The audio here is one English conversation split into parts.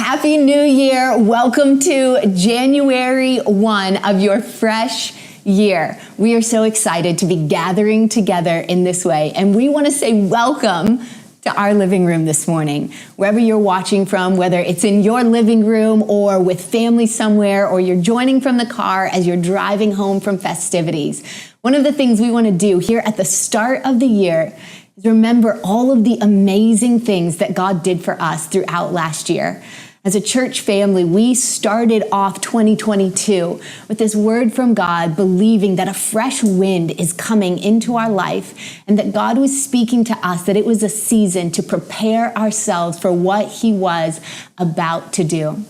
Happy New Year. Welcome to January 1 of your fresh year. We are so excited to be gathering together in this way, and we want to say welcome to our living room this morning. Wherever you're watching from, whether it's in your living room or with family somewhere, or you're joining from the car as you're driving home from festivities. One of the things we want to do here at the start of the year is remember all of the amazing things that God did for us throughout last year. As a church family, we started off 2022 with this word from God, believing that a fresh wind is coming into our life and that God was speaking to us that it was a season to prepare ourselves for what He was about to do.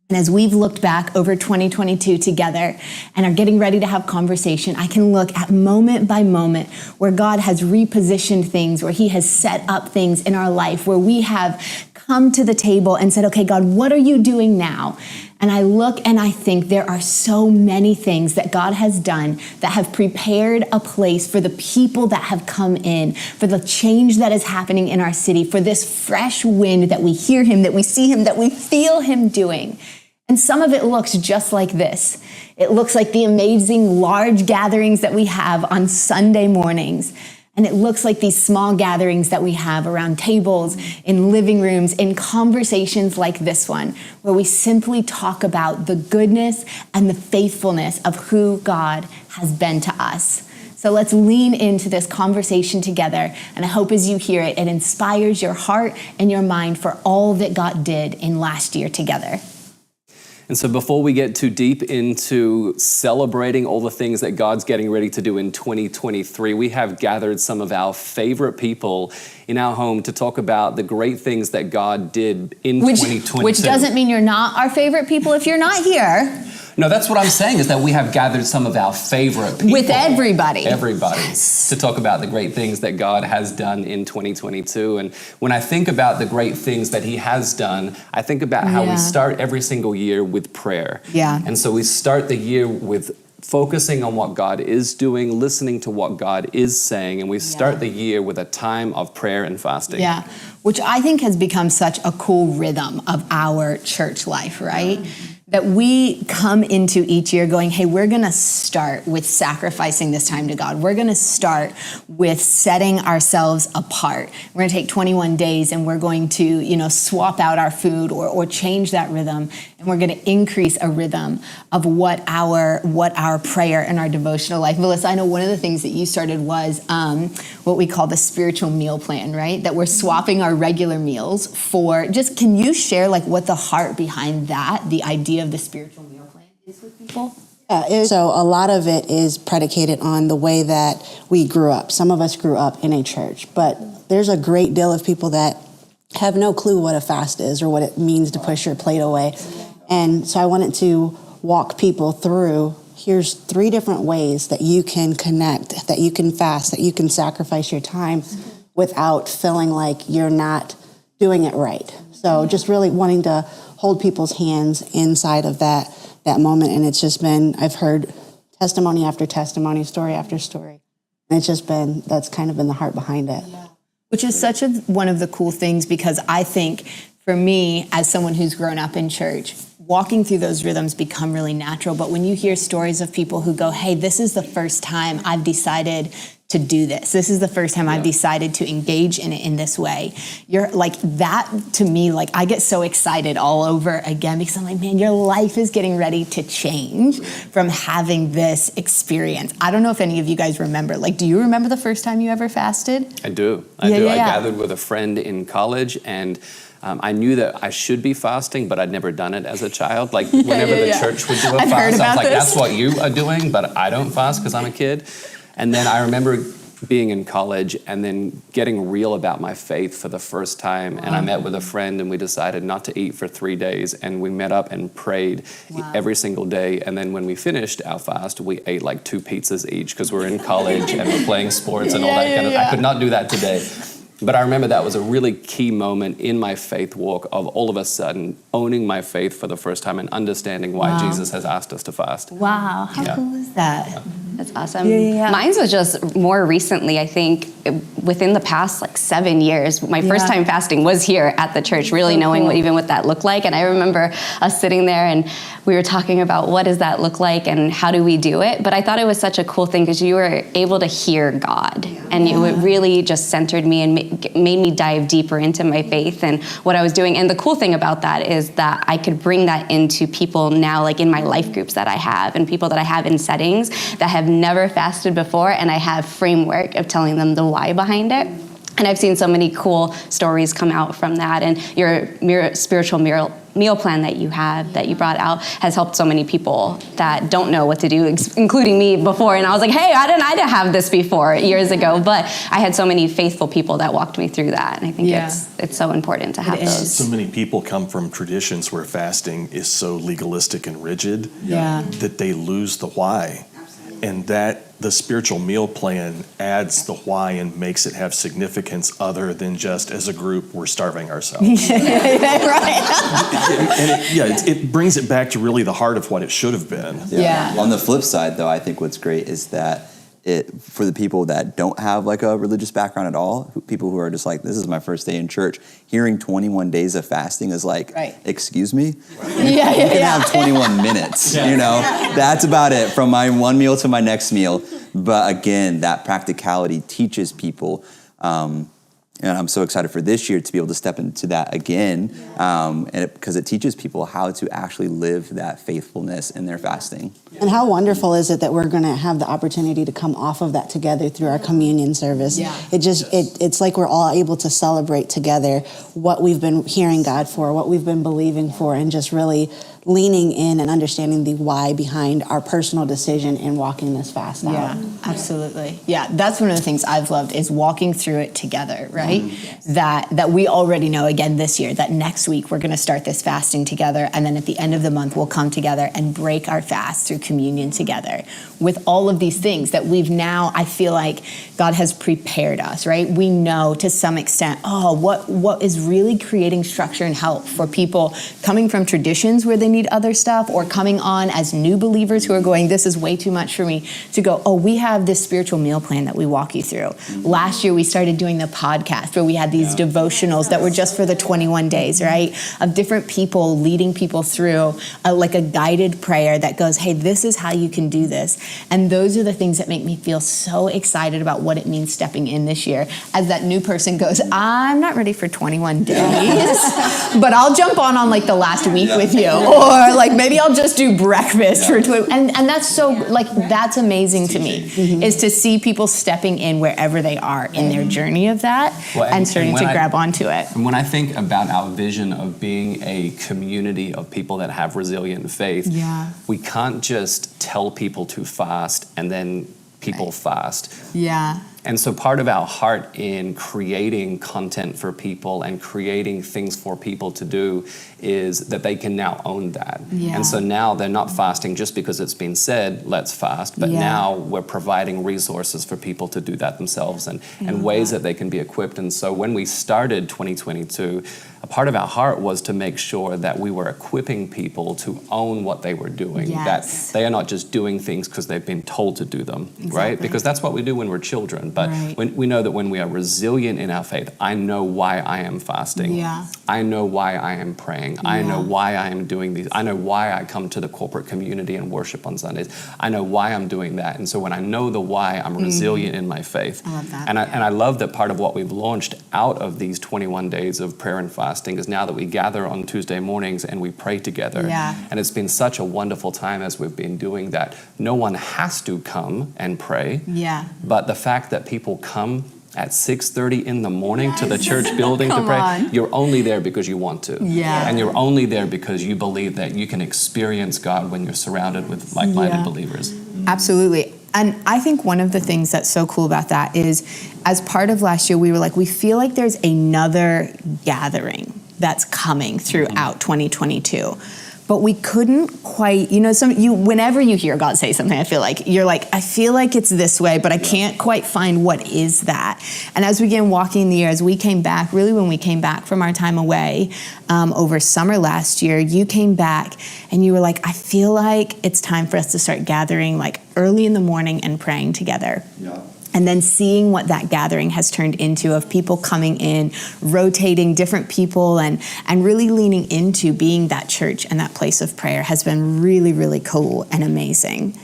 And as we've looked back over 2022 together and are getting ready to have conversation, I can look at moment by moment where God has repositioned things, where He has set up things in our life, where we have come to the table and said, okay, God, what are you doing now? And I look and I think there are so many things that God has done that have prepared a place for the people that have come in, for the change that is happening in our city, for this fresh wind that we hear Him, that we see Him, that we feel Him doing. And some of it looks just like this. It looks like the amazing large gatherings that we have on Sunday mornings. And it looks like these small gatherings that we have around tables, in living rooms, in conversations like this one, where we simply talk about the goodness and the faithfulness of who God has been to us. So let's lean into this conversation together. And I hope as you hear it, it inspires your heart and your mind for all that God did in last year together. And so before we get too deep into celebrating all the things that God's getting ready to do in 2023, we have gathered some of our favorite people in our home to talk about the great things that God did in 2022. Which doesn't mean you're not our favorite people if you're not here. No, that's what I'm saying, is that we have gathered some of our favorite people. With everybody. Everybody. Yes. To talk about the great things that God has done in 2022. And when I think about the great things that He has done, I think about how we start every single year with prayer. Yeah. And so we start the year with focusing on what God is doing, listening to what God is saying, and we start the year with a time of prayer and fasting. Yeah, which I think has become such a cool rhythm of our church life, right? That we come into each year going, hey, we're going to start with sacrificing this time to God. We're going to start with setting ourselves apart. We're going to take 21 days and we're going to, swap out our food or change that rhythm. And we're going to increase a rhythm of what our prayer and our devotional life. Melissa, I know one of the things that you started was what we call the spiritual meal plan, right? That we're swapping our regular meals for can you share what the heart behind that, the idea of the spiritual meal plan is with people? So a lot of it is predicated on the way that we grew up. Some of us grew up in a church, but there's a great deal of people that have no clue what a fast is or what it means to push your plate away. And so I wanted to walk people through, here's 3 different ways that you can connect, that you can fast, that you can sacrifice your time without feeling like you're not doing it right. So just really wanting to hold people's hands inside of that moment. And it's just been, I've heard testimony after testimony, story after story. And it's just been, that's kind of been the heart behind it. Yeah. Which is such one of the cool things, because I think for me, as someone who's grown up in church, walking through those rhythms become really natural. But when you hear stories of people who go, hey, this is the first time I've decided to do this. This is the first time I've decided to engage in it in this way. You're that to me, I get so excited all over again, because I'm like, man, your life is getting ready to change from having this experience. I don't know if any of you guys remember, do you remember the first time you ever fasted? I do. I gathered with a friend in college, and I knew that I should be fasting, but I'd never done it as a child. Whenever the church would do a fast, I was like, that's what you are doing, but I don't fast because I'm a kid. And then I remember being in college and then getting real about my faith for the first time. And I met with a friend and we decided not to eat for 3 days. And we met up and prayed every single day. And then when we finished our fast, we ate 2 pizzas each because we're in college and we're playing sports and all that kind of. I could not do that today. But I remember that was a really key moment in my faith walk of all of a sudden owning my faith for the first time and understanding why Jesus has asked us to fast. Wow, how cool is that? That's awesome. Yeah. Mine was just more recently, I think, within the past like 7 years, my first time fasting was here at the church, really knowing what that looked like. And I remember us sitting there and we were talking about what does that look like and how do we do it? But I thought it was such a cool thing because you were able to hear God, and it really just centered me and made me dive deeper into my faith and what I was doing. And the cool thing about that is that I could bring that into people now, like in my life groups that I have and people that I have in settings that have never fasted before, and I have framework of telling them the why behind it. And I've seen so many cool stories come out from that. And your spiritual meal plan that you brought out has helped so many people that don't know what to do, including me before. And I was like, hey, I didn't have this before years ago. But I had so many faithful people that walked me through that. And I think it's so important to have those. So many people come from traditions where fasting is so legalistic and rigid that they lose the why. And that the spiritual meal plan adds the why and makes it have significance other than just as a group we're starving ourselves. It brings it back to really the heart of what it should have been. On the flip side, though, I think what's great is that for the people that don't have like a religious background at all, people who are just like, this is my first day in church, hearing 21 days of fasting is like, excuse me? You can have 21 minutes, That's about it from my one meal to my next meal. But again, that practicality teaches people, and I'm so excited for this year to be able to step into that again, because it teaches people how to actually live that faithfulness in their fasting. And how wonderful is it that we're going to have the opportunity to come off of that together through our communion service? It's like we're all able to celebrate together what we've been hearing God for, what we've been believing for, and just really leaning in and understanding the why behind our personal decision in walking this fast out. Yeah, absolutely. Yeah, that's one of the things I've loved is walking through it together, right? That we already know, again, this year, that next week we're going to start this fasting together, and then at the end of the month we'll come together and break our fast through communion together with all of these things that we've now, I feel like God has prepared us, right? We know to some extent, what is really creating structure and help for people coming from traditions where they need other stuff, or coming on as new believers who are going, this is way too much for me, to go, we have this spiritual meal plan that we walk you through. Last year we started doing the podcast where we had these devotionals that were just for the 21 days, right? Of different people leading people through like a guided prayer that goes, hey, this is how you can do this. And those are the things that make me feel so excited about what it means stepping in this year. As that new person goes, I'm not ready for 21 days, but I'll jump on like the last week with you. Or like maybe I'll just do breakfast for 20. And that's so like, that's amazing to me, is to see people stepping in wherever they are in their journey of that and starting to grab onto it. And when I think about our vision of being a community of people that have resilient faith, we can't just tell people to fast and then people fast. And so part of our heart in creating content for people and creating things for people to do is that they can now own that. And so now they're not fasting just because it's been said, let's fast, but now we're providing resources for people to do that themselves and ways that they can be equipped. And so when we started 2022, a part of our heart was to make sure that we were equipping people to own what they were doing, that they are not just doing things because they've been told to do them, right? Because that's what we do when we're children. But when we know that when we are resilient in our faith, I know why I am fasting. I know why I am praying. I know why I am doing these. I know why I come to the corporate community and worship on Sundays. I know why I'm doing that. And so when I know the why, I'm resilient in my faith. I love that. And I love that part of what we've launched out of these 21 days of prayer and fasting is now that we gather on Tuesday mornings and we pray together. And it's been such a wonderful time as we've been doing that. No one has to come and pray. But the fact that people come at 6:30 in the morning to the church building to pray, you're only there because you want to. And you're only there because you believe that you can experience God when you're surrounded with like-minded believers. Absolutely. And I think one of the things that's so cool about that is, as part of last year, we were like, we feel like there's another gathering that's coming throughout 2022. But we couldn't quite, whenever you hear God say something, I feel like, you're like, I feel like it's this way, but I can't quite find what is that. And as we began walking the year, as we came back, really when we came back from our time away over summer last year, you came back and you were like, I feel like it's time for us to start gathering like early in the morning and praying together. And then seeing what that gathering has turned into, of people coming in, rotating different people, and really leaning into being that church and that place of prayer has been really, really cool and amazing.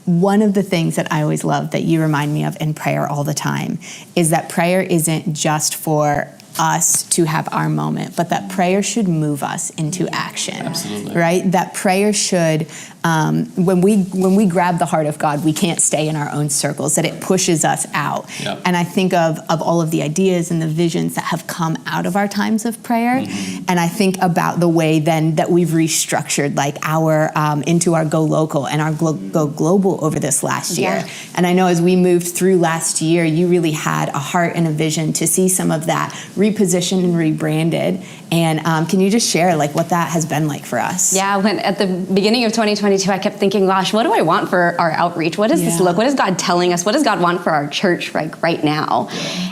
One of the things that I always love that you remind me of in prayer all the time is that prayer isn't just for us to have our moment, but that prayer should move us into action. Absolutely. Right? That prayer should, when we grab the heart of God, we can't stay in our own circles, that it pushes us out. Yep. And I think of all of the ideas and the visions that have come out of our times of prayer. Mm-hmm. And I think about the way then that we've restructured like our, into our Go Local and our Go Global over this last year. Yeah. And I know as we moved through last year, you really had a heart and a vision to see some of that repositioned and rebranded. And can you just share like what that has been like for us? Yeah, when at the beginning of 2022, I kept thinking, gosh, what do I want for our outreach? What does this look? What is God telling us? What does God want for our church right now?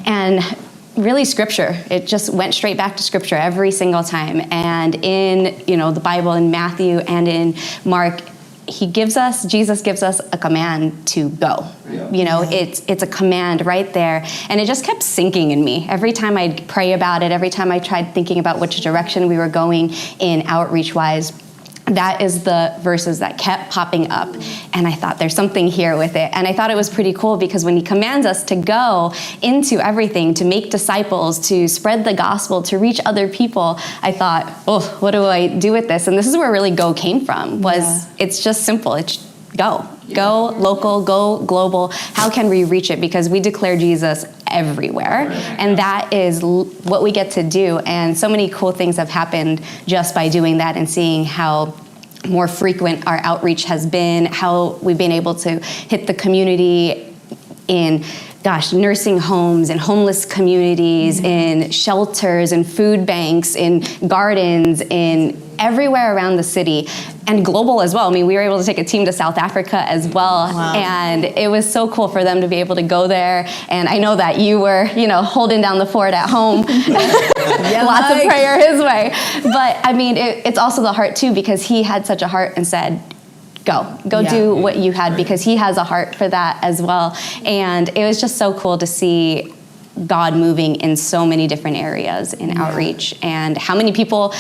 And really scripture. It just went straight back to scripture every single time. And in, the Bible, in Matthew and in Mark, Jesus gives us a command to go. Yeah. It's a command right there. And it just kept sinking in me. Every time I'd pray about it, every time I tried thinking about which direction we were going in outreach-wise, that is the verses that kept popping up. And I thought there's something here with it. And I thought it was pretty cool because when he commands us to go into everything, to make disciples, to spread the gospel, to reach other people, I thought, what do I do with this? And this is where really go came from, it's just simple. It's go local, go global. How can we reach it? Because we declare Jesus everywhere. And that is what we get to do. And so many cool things have happened just by doing that and seeing how more frequent our outreach has been, how we've been able to hit the community in nursing homes and homeless communities, in shelters and food banks, in gardens, in everywhere around the city, and global as well. I mean, we were able to take a team to South Africa as well. Wow. And it was so cool for them to be able to go there. And I know that you were, holding down the fort at home. Lots of prayer his way. But I mean, it's also the heart too, because he had such a heart and said, go do what you had, because he has a heart for that as well. And it was just so cool to see God moving in so many different areas in outreach, and how many people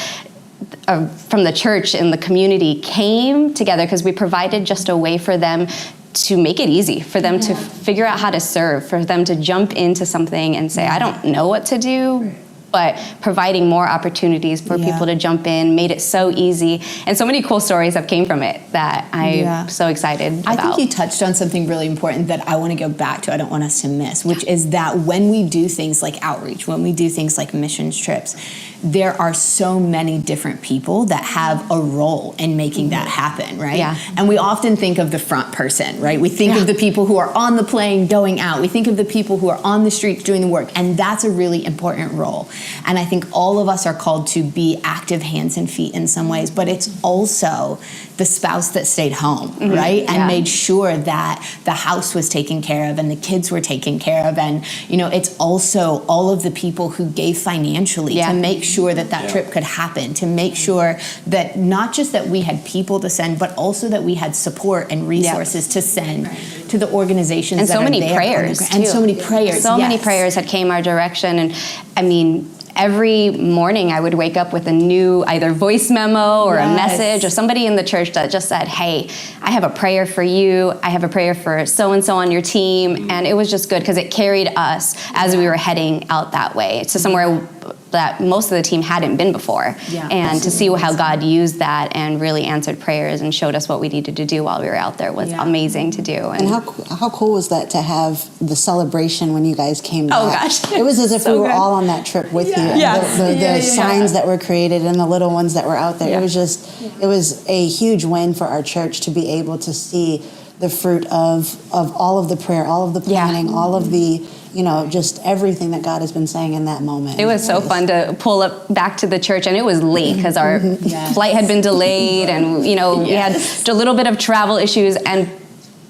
from the church and the community came together, because we provided just a way for them to make it easy, for them to figure out how to serve, for them to jump into something and say, I don't know what to do, but providing more opportunities for people to jump in made it so easy. And so many cool stories have came from it that I'm so excited about. I think you touched on something really important that I want to go back to, I don't want us to miss, which is that when we do things like outreach, when we do things like missions trips, there are so many different people that have a role in making that happen, right? Yeah. And we often think of the front person, right? We think of the people who are on the plane going out. We think of the people who are on the streets doing the work, and that's a really important role. And I think all of us are called to be active hands and feet in some ways, but it's also the spouse that stayed home, right? And made sure that the house was taken care of and the kids were taken care of. And, it's also all of the people who gave financially to make sure that trip could happen, to make sure that not just that we had people to send, but also that we had support and resources to send to the organizations and that so are many there prayers too. And so many prayers. So many prayers had came our direction. And I mean, every morning I would wake up with a new either voice memo or a message or somebody in the church that just said, hey, I have a prayer for you. I have a prayer for so-and-so on your team. And it was just good because it carried us as we were heading out that way to somewhere that most of the team hadn't been before. And to see how God used that and really answered prayers and showed us what we needed to do while we were out there was amazing to do. And how cool was that to have the celebration when you guys came back? Oh gosh. It was as if we were all on that trip with you. The signs that were created and the little ones that were out there. It was a huge win for our church to be able to see the fruit of all of the prayer, all of the planning, all of the just everything that God has been saying in that moment. It was so fun to pull up back to the church, and it was late because our flight had been delayed, and we had a little bit of travel issues, and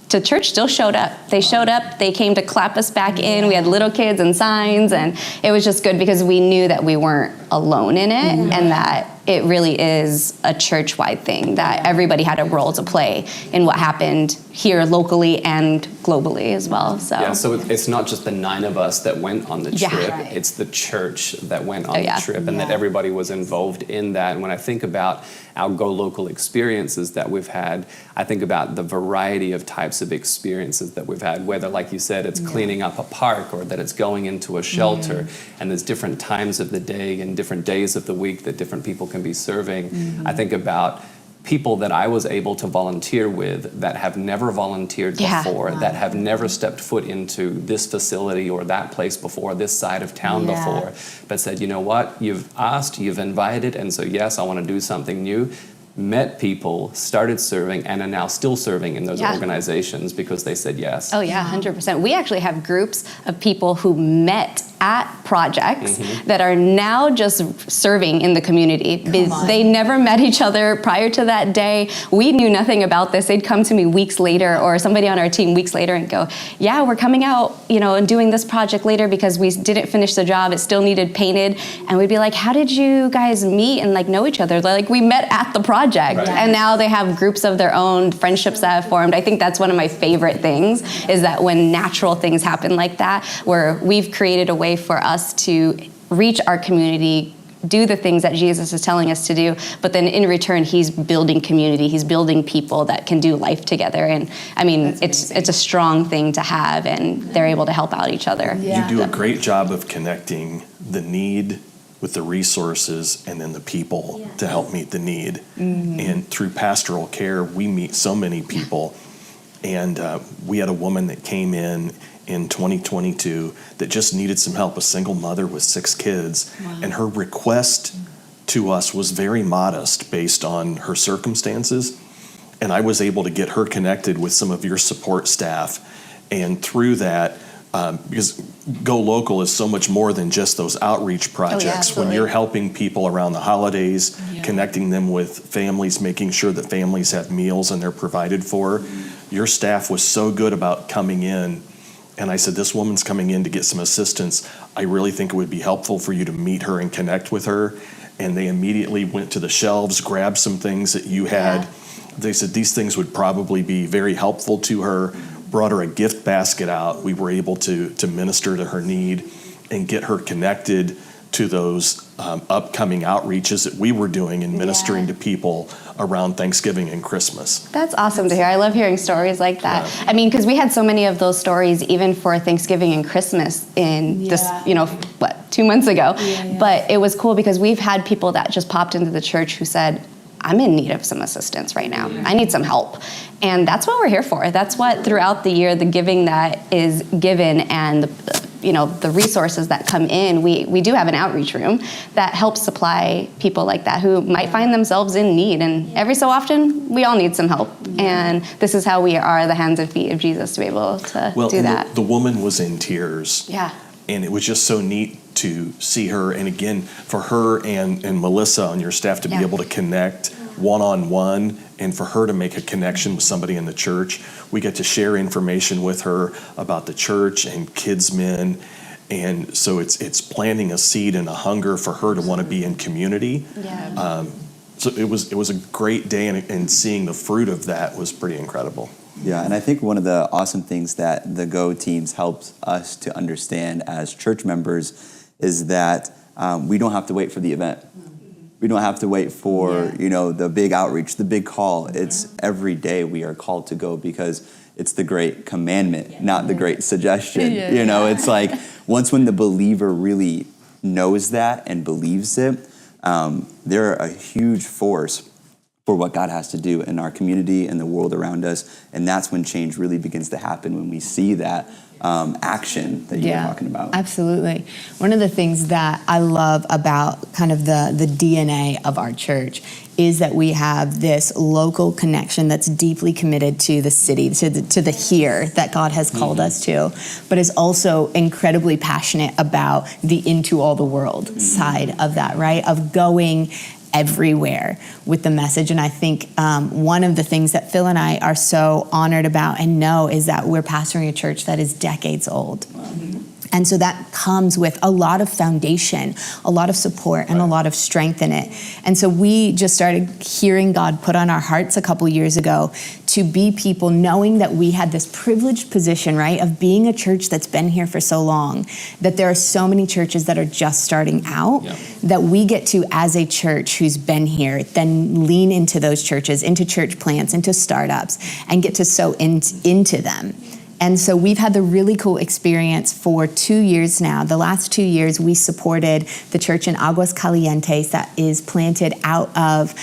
the church still showed up. They showed up. They came to clap us back in. We had little kids and signs, and it was just good because we knew that we weren't alone in it, and that it really is a church-wide thing, that everybody had a role to play in what happened here locally and globally as well. So it's not just the 9 of us that went on the trip, Right. it's the church that went on the trip, and that everybody was involved in that. And when I think about our Go Local experiences that we've had, I think about the variety of types of experiences that we've had, whether, like you said, it's cleaning up a park or that it's going into a shelter, and there's different times of the day and different days of the week that different people can be serving. I think about people that I was able to volunteer with that have never volunteered before, that have never stepped foot into this facility or that place before, this side of town before, but said, you know what, you've asked, you've invited, and so yes, I want to do something new. Met people, started serving, and are now still serving in those organizations because they said yes. Oh yeah, 100%. We actually have groups of people who met at projects that are now just serving in the community. They never met each other prior to that day. We knew nothing about this. They'd come to me weeks later, or somebody on our team weeks later, and go, yeah, we're coming out, and doing this project later because we didn't finish the job. It still needed painted. And we'd be like, how did you guys meet and know each other? They're like, we met at the project. Right. And now they have groups of their own, friendships that have formed. I think that's one of my favorite things, is that when natural things happen like that, where we've created a way for us to reach our community, do the things that Jesus is telling us to do, but then in return, he's building community, he's building people that can do life together. And I mean, it's a strong thing to have, and they're able to help out each other. You do a great job of connecting the need with the resources and then the people to help meet the need. And through pastoral care, we meet so many people. And we had a woman that came in 2022 that just needed some help, a single mother with 6 kids. And her request to us was very modest based on her circumstances. And I was able to get her connected with some of your support staff. And through that, because Go Local is so much more than just those outreach projects. When you're helping people around the holidays, connecting them with families, making sure that families have meals and they're provided for, your staff was so good about coming in. And I said, this woman's coming in to get some assistance. I really think it would be helpful for you to meet her and connect with her. And they immediately went to the shelves, grabbed some things that you had. They said these things would probably be very helpful to her, brought her a gift basket out. We were able to minister to her need and get her connected to those upcoming outreaches that we were doing and ministering to people around Thanksgiving and Christmas. That's awesome to hear. I love hearing stories like that. I mean, because we had so many of those stories even for Thanksgiving and Christmas in this, 2 months ago. But it was cool because we've had people that just popped into the church who said, I'm in need of some assistance right now. I need some help. And that's what we're here for. That's what throughout the year, the giving that is given and the resources that come in, we do have an outreach room that helps supply people like that who might find themselves in need. And every so often, we all need some help. And this is how we are the hands and feet of Jesus to be able to do that. The woman was in tears. Yeah. And it was just so neat to see her. And again, for her and Melissa on your staff to be able to connect one-on-one, and for her to make a connection with somebody in the church. We get to share information with her about the church and Kidsmen. And so it's planting a seed and a hunger for her to want to be in community. So it was a great day, and seeing the fruit of that was pretty incredible. Yeah, and I think one of the awesome things that the Go teams helps us to understand as church members is that we don't have to wait for the event. We don't have to wait for, the big outreach, the big call. It's every day we are called to go because it's the great commandment, not the great suggestion. It's like once when the believer really knows that and believes it, they're a huge force for what God has to do in our community and the world around us. And that's when change really begins to happen, when we see that action that you're talking about. Absolutely. One of the things that I love about kind of the DNA of our church is that we have this local connection that's deeply committed to the city, to the here that God has called us to, but is also incredibly passionate about the into all the world side of that, right? Of going everywhere with the message. And I think one of the things that Phil and I are so honored about and know is that we're pastoring a church that is decades old. And so that comes with a lot of foundation, a lot of support, and a lot of strength in it. And so we just started hearing God put on our hearts a couple years ago to be people knowing that we had this privileged position, right, of being a church that's been here for so long, that there are so many churches that are just starting out, that we get to, as a church who's been here, then lean into those churches, into church plants, into startups, and get to sow into them. And so we've had the really cool experience for 2 years now. The last 2 years, we supported the church in Aguas Calientes that is planted out of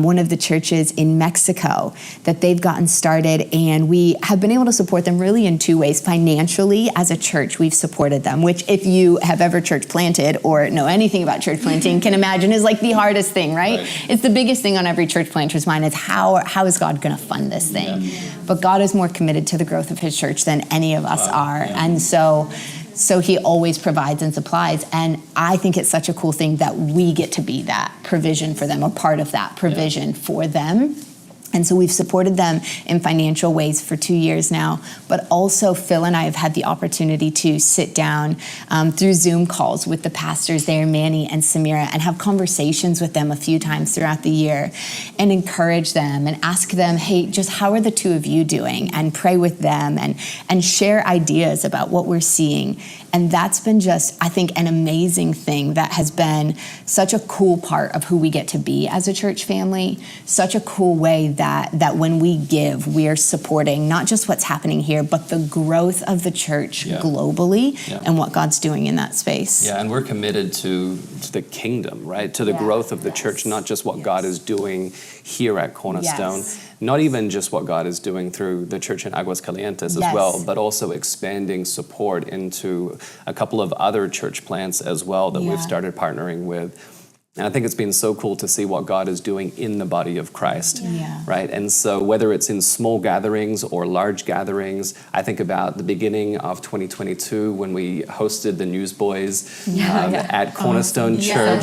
one of the churches in Mexico that they've gotten started. And we have been able to support them really in 2 ways. Financially, as a church, we've supported them, which if you have ever church planted or know anything about church planting, can imagine is like the hardest thing, right? It's the biggest thing on every church planter's mind is how is God going to fund this thing? But God is more committed to the growth of his church than any of us are. And so he always provides and supplies. And I think it's such a cool thing that we get to be that provision for them, or part of that provision for them. And so we've supported them in financial ways for 2 years now, but also Phil and I have had the opportunity to sit down through Zoom calls with the pastors there, Manny and Samira, and have conversations with them a few times throughout the year and encourage them and ask them, hey, just how are the two of you doing? And pray with them and share ideas about what we're seeing. And that's been just, I think, an amazing thing that has been such a cool part of who we get to be as a church family, such a cool way that when we give, we are supporting not just what's happening here, but the growth of the church globally and what God's doing in that space. Yeah, and we're committed to the kingdom, right? To the growth of the church, not just what God is doing here at Cornerstone, not even just what God is doing through the church in Aguas Calientes as well, but also expanding support into a couple of other church plants as well that we've started partnering with. And I think it's been so cool to see what God is doing in the body of Christ, right? And so whether it's in small gatherings or large gatherings, I think about the beginning of 2022 when we hosted the Newsboys at Cornerstone Church.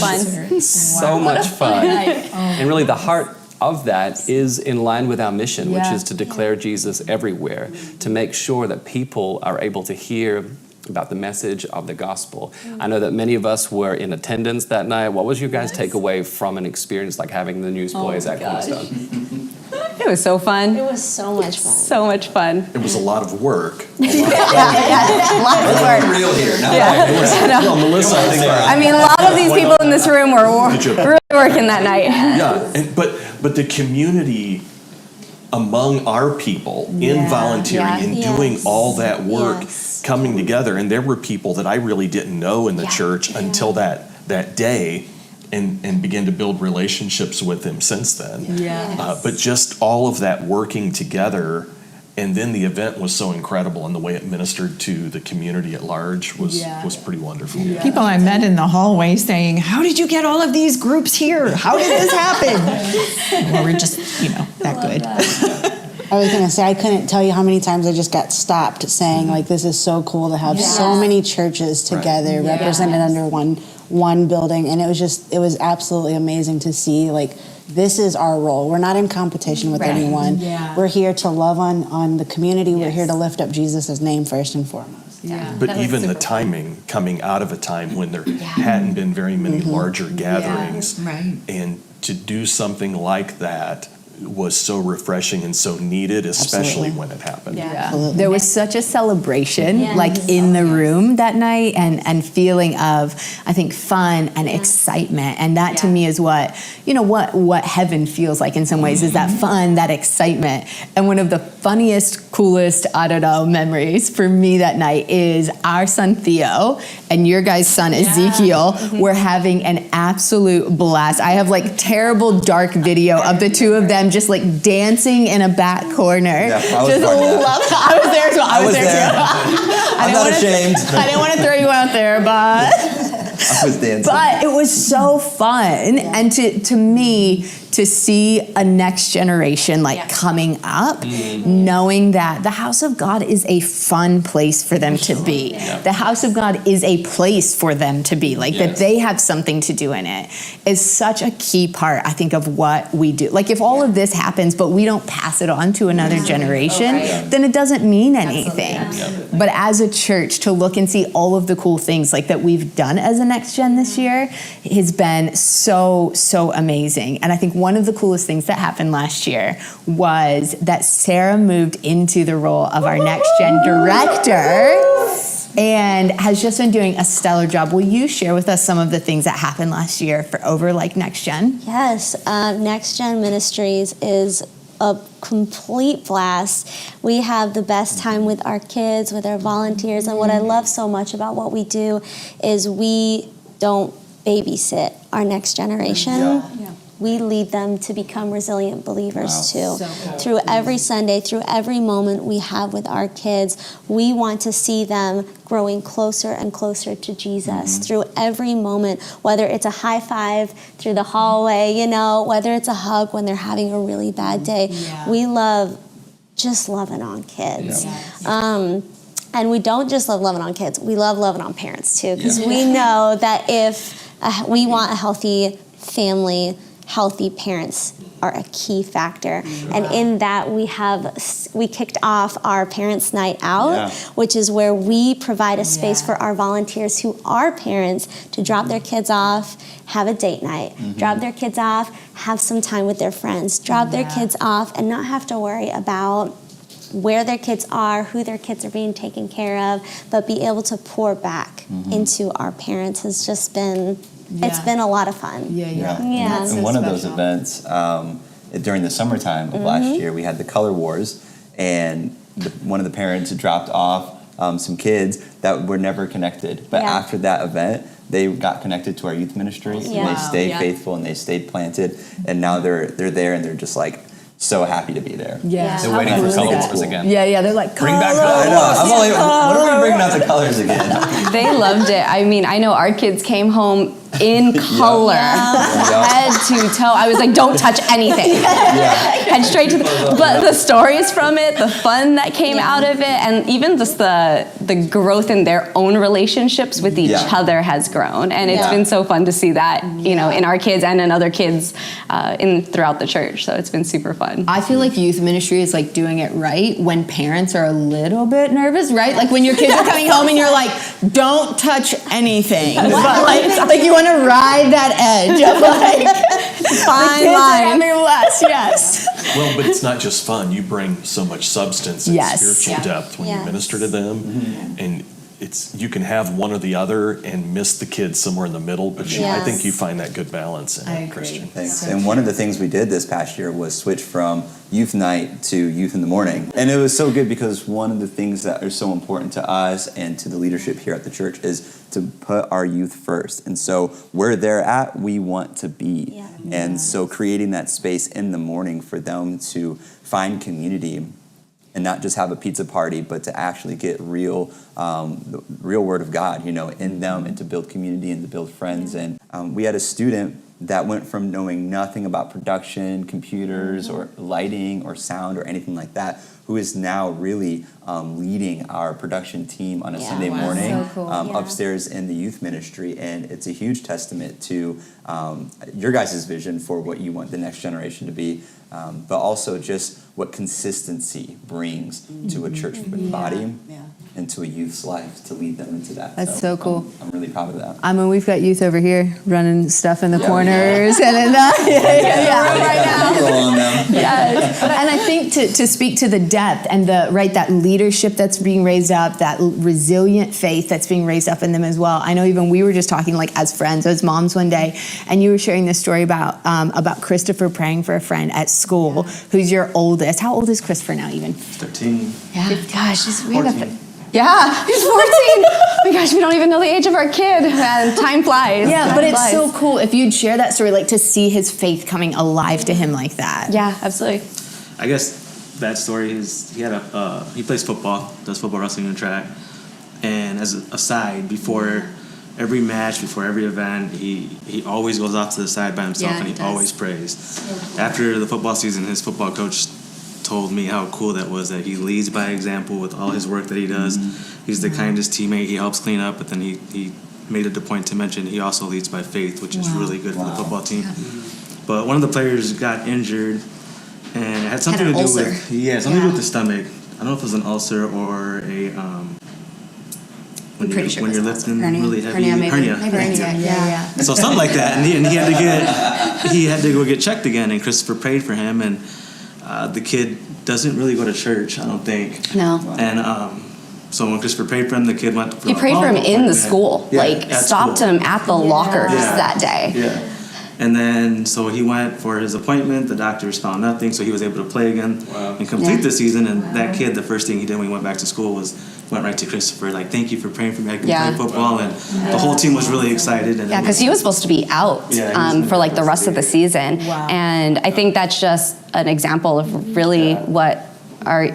So much fun. And really the heart of that is in line with our mission, which is to declare Jesus everywhere, to make sure that people are able to hear about the message of the gospel. I know that many of us were in attendance that night. What was your guys' takeaway from an experience like having the Newsboys at Cornerstone? It was so fun. It was so much fun. So much fun. It was a lot of work. A lot of work. Real here. Well, Melissa, I think I mean, a lot of these people in this room were really working that night. Yeah, but the community among our people in volunteering and doing all that work coming together, and there were people that I really didn't know in the church until that day, and began to build relationships with them since then. But just all of that working together, and then the event was so incredible, and the way it ministered to the community at large was pretty wonderful. People I met in the hallway saying, "How did you get all of these groups here? How did this happen?" Well, we're just, that good. I was going to say, I couldn't tell you how many times I just got stopped saying, like, this is so cool to have so many churches together represented under one building. And it was absolutely amazing to see, like, this is our role. We're not in competition with anyone. We're here to love on the community. We're here to lift up Jesus' name first and foremost. But even the timing, coming out of a time when there hadn't been very many larger gatherings, and to do something like that was so refreshing and so needed, especially when it happened. There was such a celebration like in the room that night, and feeling of, I think, fun and excitement. And that to me is what heaven feels like in some ways, is that fun, that excitement. And one of the funniest, coolest, memories for me that night is our son Theo and your guys' son Ezekiel were having an absolute blast. I have like terrible dark video of the two of them just like dancing in a back corner. Yeah, I was just I was there as well. I was there too. I'm not ashamed. I didn't want to throw you out there, but was dancing. But it was so fun. And to me, to see a next generation coming up, knowing that the house of God is a fun place for them to be. Yeah. The house of God is a place for them to be, that they have something to do in it, is such a key part, I think, of what we do. Like if all of this happens, but we don't pass it on to another generation, then it doesn't mean anything. But as a church, to look and see all of the cool things that we've done as a next gen this year has been so amazing. And I think one of the coolest things that happened last year was that Sarah moved into the role of our next gen director and has just been doing a stellar job. Will you share with us some of the things that happened last year for over Next Gen? Yes, Next Gen Ministries is a complete blast. We have the best time with our kids, with our volunteers, and what I love so much about what we do is we don't babysit our next generation. We lead them to become resilient believers too. So cool. Through every Sunday, through every moment we have with our kids, we want to see them growing closer and closer to Jesus through every moment, whether it's a high five through the hallway, whether it's a hug when they're having a really bad day. We love just loving on kids. And we don't just love loving on kids, we love loving on parents too, because we know that if we want a healthy family, healthy parents are a key factor. And in that we kicked off our Parents' Night Out, which is where we provide a space for our volunteers who are parents to drop their kids off, have a date night, drop their kids off, have some time with their friends, drop their kids off and not have to worry about where their kids are, who their kids are being taken care of, but be able to pour back into our parents has just been it's been a lot of fun. And one of those events, during the summertime of last year, we had the Color Wars, and one of the parents dropped off some kids that were never connected. But after that event, they got connected to our youth ministry, and they stayed faithful, and they stayed planted, and now they're there, and they're just so happy to be there. They're waiting for Color Wars again. They're like, bring back Color Wars. When are we bringing out the colors again? They loved it. I mean, I know our kids came home in color, head to toe. I was like, don't touch anything. Head straight to but the stories from it, the fun that came out of it, and even just the growth in their own relationships with each other has grown. And it's been so fun to see that, in our kids and in other kids throughout the church. So it's been super fun. I feel like youth ministry is doing it right when parents are a little bit nervous, right? Like when your kids are coming home and you're like, don't touch anything. But you want to ride that edge of fine line. Well, but it's not just fun. You bring so much substance and spiritual depth when you minister to them, and you can have one or the other and miss the kids somewhere in the middle. But I think you find that good balance in it, Christian. Thanks. And one of the things we did this past year was switch from youth night to youth in the morning. And it was so good because one of the things that are so important to us and to the leadership here at the church is to put our youth first. And so where they're at, we want to be. And so creating that space in the morning for them to find community and not just have a pizza party, but to actually get the real word of God, in them, and to build community and to build friends. And we had a student that went from knowing nothing about production, computers, or lighting, or sound, or anything like that, who is now really leading our production team on a Sunday morning upstairs in the youth ministry. And it's a huge testament to your guys' vision for what you want the next generation to be, but also just what consistency brings to a church body and to a youth's life to lead them into that. That's so cool. I'm really proud of that. I mean, we've got youth over here running stuff in the corners and in the And I think to speak to the depth and that leadership that's being raised up, that resilient faith that's being raised up in them as well. I know even we were just talking as friends, as moms one day, and you were sharing this story about Christopher praying for a friend at school who's your oldest. How old is Christopher now even? 13. Yeah. Gosh, he's 14. He's 14. Oh my gosh, we don't even know the age of our kid. And time flies. But it's so cool if you'd share that story, to see his faith coming alive to him like that. Yeah, absolutely. I guess that story is he plays football, does football, wrestling, and track. And as a side, before every match, before every event, he always goes off to the side by himself and he always prays. After the football season, his football coach told me how cool that was, that he leads by example with all his work that he does. He's the kindest teammate. He helps clean up, but then he made it a point to mention he also leads by faith, which is really good for the football team. But one of the players got injured, and it had something to do with to do with the stomach. I don't know if it was an ulcer or a when you're lifting really heavy hernia. So something like that, and he had to go get checked again. And Christopher prayed for him, and the kid doesn't really go to church, I don't think. No. And so when Christopher prayed for him, the kid went for He prayed for him in the school, stopped school. him at the lockers that day. Yeah. And then, so he went for his appointment. The doctors found nothing, so he was able to play again and complete the season. And that kid, the first thing he did when he went back to school was went right to Christopher, like, thank you for praying for me. I can play football. And the whole team was really excited. And because he was supposed to be out for like the rest of the season. And I think that's just an example of really what our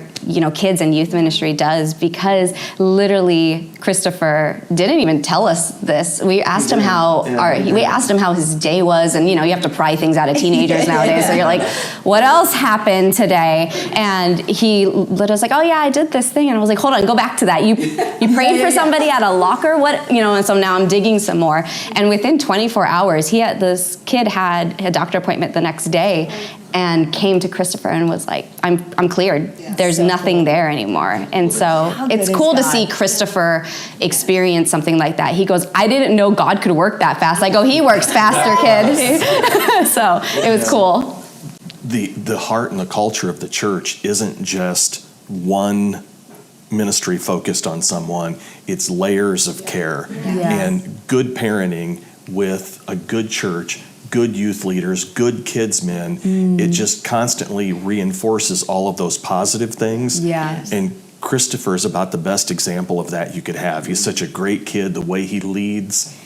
kids and youth ministry does, because literally Christopher didn't even tell us this. We asked him how his day was, and you have to pry things out of teenagers nowadays. So you're like, what else happened today? And he literally was like, oh yeah, I did this thing. And I was like, hold on, go back to that. You prayed for somebody at a locker? What, and so now I'm digging some more. And within 24 hours, this kid had a doctor appointment the next day and came to Christopher and was like, I'm cleared. There's nothing there anymore. And so it's cool to see Christopher experience something like that. He goes, I didn't know God could work that fast. I go, he works faster, kid. So it was cool. The heart and the culture of the church isn't just one ministry focused on someone. It's layers of care. And good parenting with a good church, good youth leaders, good kids men, it just constantly reinforces all of those positive things. And Christopher is about the best example of that you could have. He's such a great kid, the way he leads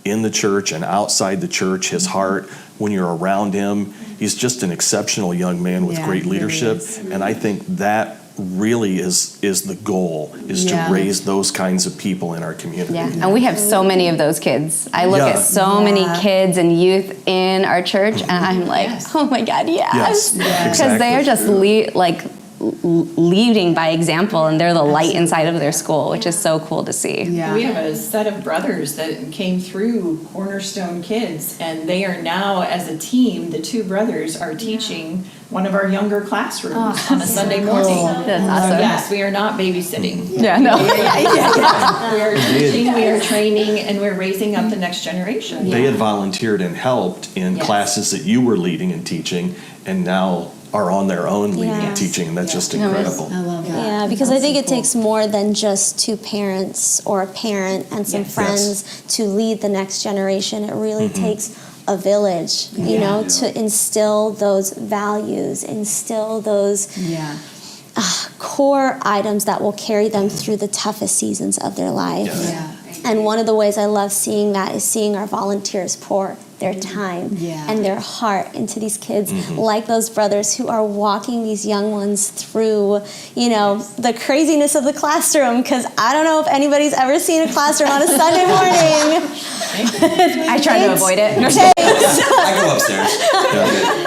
in the church and outside the church, his heart, when you're around him, he's just an exceptional young man with great leadership. And I think that really is the goal, is to raise those kinds of people in our community. And we have so many of those kids. I look at so many kids and youth in our church, and I'm like, oh my God, because they are just leading by example, and they're the light inside of their school, which is so cool to see. We have a set of brothers that came through Cornerstone Kids, and they are now, as a team, the two brothers are teaching one of our younger classrooms on a Sunday morning. That's awesome. So yes, we are not babysitting. We are teaching, we are training, and we're raising up the next generation. They had volunteered and helped in classes that you were leading and teaching, and now are on their own leading and teaching, and that's just incredible. I love that. Yeah, because I think it takes more than just two parents or a parent and some friends to lead the next generation. It really takes a village, you know, to instill those values, instill those core items that will carry them through the toughest seasons of their life. And one of the ways I love seeing that is seeing our volunteers pour their time and their heart into these kids, like those brothers who are walking these young ones through, the craziness of the classroom, because I don't know if anybody's ever seen a classroom on a Sunday morning. I try to avoid it. I go upstairs.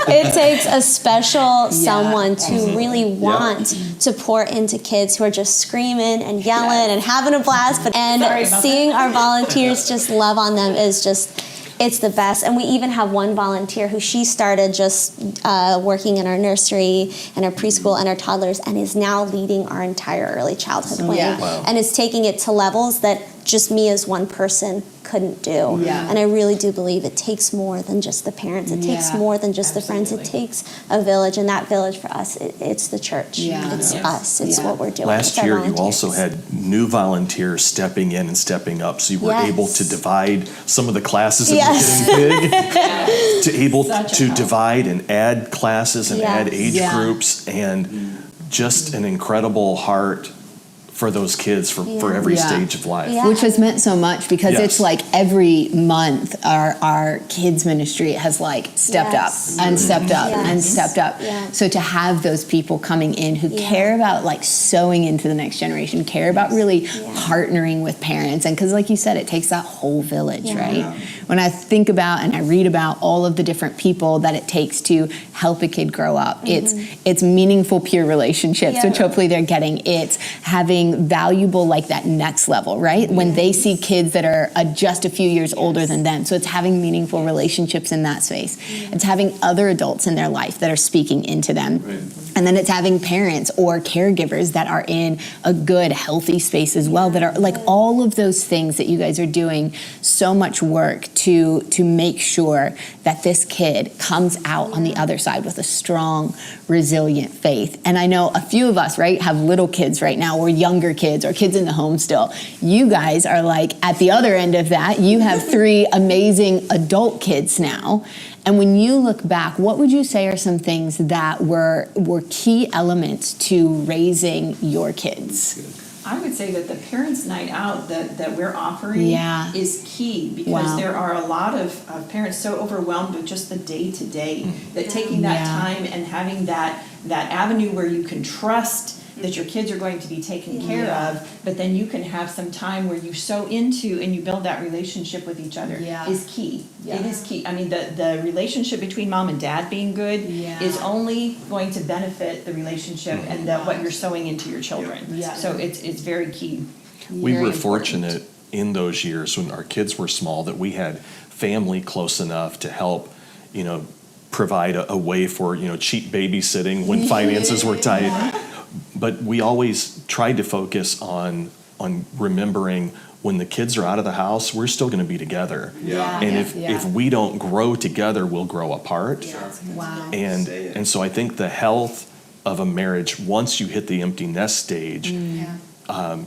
It takes a special someone to really want to pour into kids who are just screaming and yelling and having a blast. And seeing our volunteers just love on them is just... it's the best. And we even have one volunteer who she started just working in our nursery and our preschool and our toddlers, and is now leading our entire early childhood plan. And is taking it to levels that just me as one person couldn't do. And I really do believe it takes more than just the parents. It takes more than just the friends. It takes a village, and that village for us, it's the church. It's us. It's what we're doing. Last year, you also had new volunteers stepping in and stepping up, so you were able to divide some of the classes that were getting big, to divide and add classes and add age groups, and just an incredible heart for those kids for every stage of life. Yeah. Which has meant so much because Yes. it's like every month our kids ministry has like stepped Yes. up and stepped up and Yes. stepped up. Yeah. So to have those people coming in who care about like sowing into the next generation, care about really partnering with parents, and because like you said, it takes that whole village, right? When I think about and I read about all of the different people that it takes to help a kid grow up, it's meaningful peer relationships, which hopefully they're getting. It's having valuable like that next level, right? When they see kids that are just a few years older than them. So it's having meaningful relationships in that space. It's having other adults in their life that are speaking into them. And then it's having parents or caregivers that are in a good, healthy space as well, that are like all of those things that you guys are doing so much work to make sure that this kid comes out on the other side with a strong, resilient faith. And I know a few of us, right, have little kids right now, or younger kids, or kids in the home still. You guys are like at the other end of that. You have 3 amazing adult kids now. And when you look back, what would you say are some things that were key elements to raising your kids? I would say that the parents' night out that we're offering is key, because there are a lot of parents so overwhelmed with just the day-to-day that taking that time and having that avenue where you can trust that your kids are going to be taken care of, but then you can have some time where you sow into and you build that relationship with each other is key. It is key. I mean, the relationship between mom and dad being good is only going to benefit the relationship and what you're sowing into your children. So it's very key. We Very were important. fortunate in those years when our kids were small that we had family close enough to help, provide a way for, cheap babysitting when finances were tight. But we always tried to focus on remembering when the kids are out of the house, we're still going to be together. And if we don't grow together, we'll grow apart. And so I think the health of a marriage, once you hit the empty nest stage,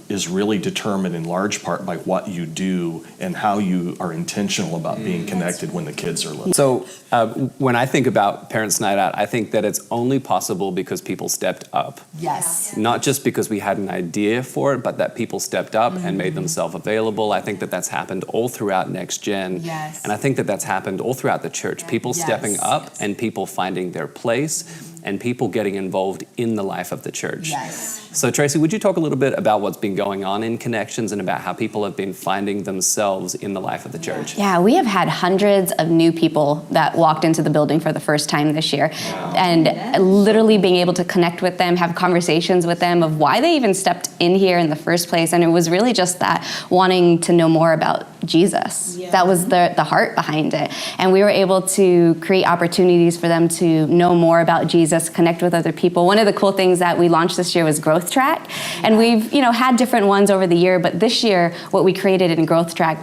is really determined in large part by what you do and how you are intentional about being connected when the kids are little. So when I think about Parents' Night Out, I think that it's only possible because people stepped up. Yes. Not just because we had an idea for it, but that people stepped up and made themselves available. I think that that's happened all throughout Next Gen. Yes. And I think that that's happened all throughout the church. People stepping up and people finding their place and people getting involved in the life of the church. Yes. So Tracy, would you talk a little bit about what's been going on in Connections and about how people have been finding themselves in the life of the church? Yeah, we have had hundreds of new people that walked into the building for the first time this year. And literally being able to connect with them, have conversations with them of why they even stepped in here in the first place. And it was really just that wanting to know more about Jesus. That was the heart behind it. And we were able to create opportunities for them to know more about Jesus, connect with other people. One of the cool things that we launched this year was Growth Track. And we've, had different ones over the year, but this year what we created in Growth Track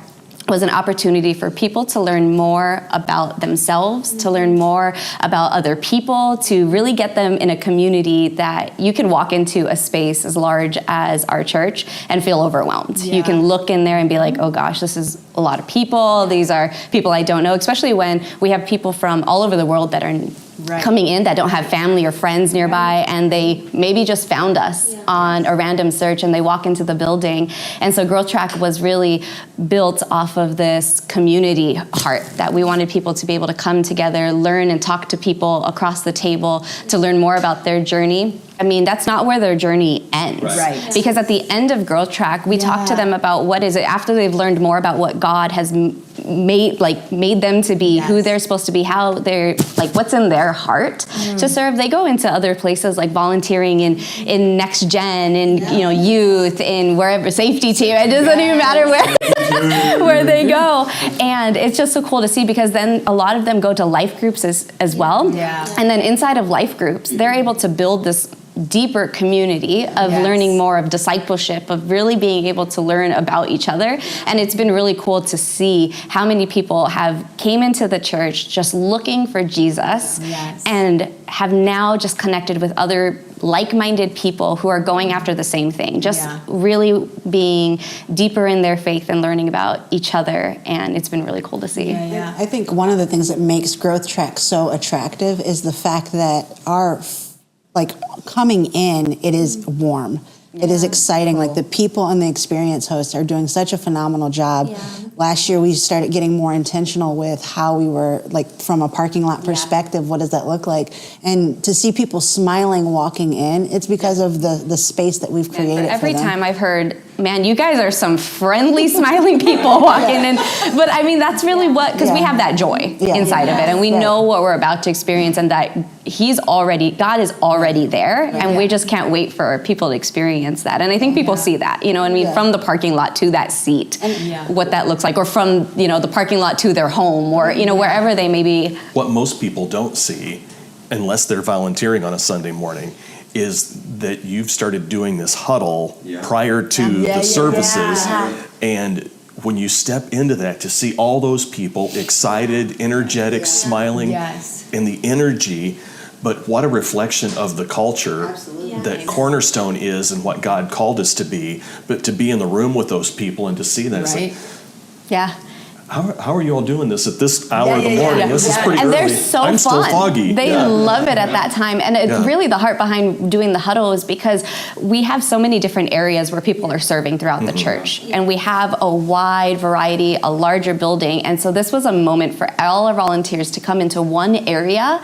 was an opportunity for people to learn more about themselves, to learn more about other people, to really get them in a community that you can walk into a space as large as our church and feel overwhelmed. You can look in there and be like, oh gosh, this is a lot of people. These are people I don't know, especially when we have people from all over the world that are coming in that don't have family or friends nearby, and they maybe just found us on a random search and they walk into the building. And so Growth Track was really built off of this community heart that we wanted people to be able to come together, learn and talk to people across the table to learn more about their journey. I mean, that's not where their journey ends. Right. Because at the end of Growth Track, we talk to them about what is it, after they've learned more about what God has made them to be, who they're supposed to be, how they're, what's in their heart to serve. They go into other places like volunteering in Next Gen, in youth, in wherever, safety team. It doesn't even matter where they go. And it's just so cool to see, because then a lot of them go to life groups as well. And then inside of life groups, they're able to build this deeper community of learning more, of discipleship, of really being able to learn about each other. And it's been really cool to see how many people have came into the church just looking for Jesus and have now just connected with other like-minded people who are going after the same thing, just really being deeper in their faith and learning about each other. And it's been really cool to see. I think one of the things that makes Growth Track so attractive is the fact that our coming in, it is warm. It is exciting. Like the people and the experience hosts are doing such a phenomenal job. Yeah. Last year we started getting more intentional with how we were, like from a parking lot perspective, what does that look like? And to see people smiling walking in, it's because of the space that we've created. Every for them. time I've heard, man, you guys are some friendly, smiling people walking in. But I mean, that's really what, because we have that joy inside of it. And we know what we're about to experience, and that God is already there. And we just can't wait for people to experience that. And I think people see that, you know, I mean, from the parking lot to that seat, what that looks like, or from, you know, the parking lot to their home, or, you know, wherever they may be. What most people don't see, unless they're volunteering on a Sunday morning, is that you've started doing this huddle prior to the services. And when you step into that, to see all those people excited, energetic, smiling, and the energy, but what a reflection of the culture that Cornerstone is and what God called us to be. But to be in the room with those people and to see that, it's like, how are you all doing this at this hour of the morning? This is pretty and early. they're so I'm fun. still foggy. They love it at that time. And it's really the heart behind doing the huddle is because we have so many different areas where people are serving throughout the church. And we have a wide variety, a larger building. And so this was a moment for all our volunteers to come into one area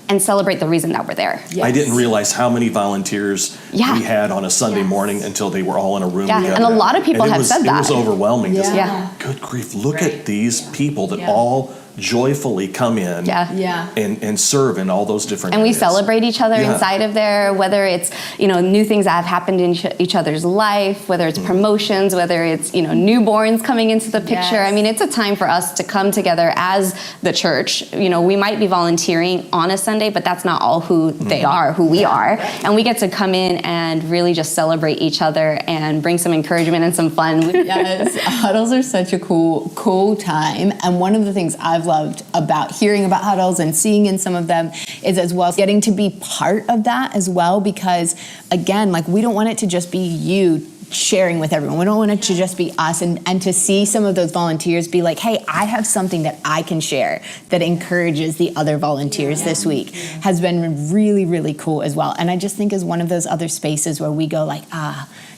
and celebrate the reason that we're there. I didn't realize how many volunteers we had on a Sunday morning until they were all in a room together. And a lot of people have said that. It was overwhelming. Good grief, look at these people that all joyfully come in and serve in all those different and areas. we celebrate each other inside of there, whether it's, you know, new things that have happened in each other's life, whether it's promotions, whether it's, you know, newborns coming into the picture. I mean, it's a time for us to come together as the church. You know, we might be volunteering on a Sunday, but that's not all who they are, who we are. And we get to come in and really just celebrate each other and bring some encouragement and some fun. Huddles are such a cool time. And one of the things I've loved about hearing about huddles and seeing in some of them is as well getting to be part of that as well, because again, like we don't want it to just be you sharing with everyone. We don't want it to just be us, and to see some of those volunteers be like, hey, I have something that I can share that encourages the other volunteers this week has been really, really cool as well. And I just think is one of those other spaces where we go like,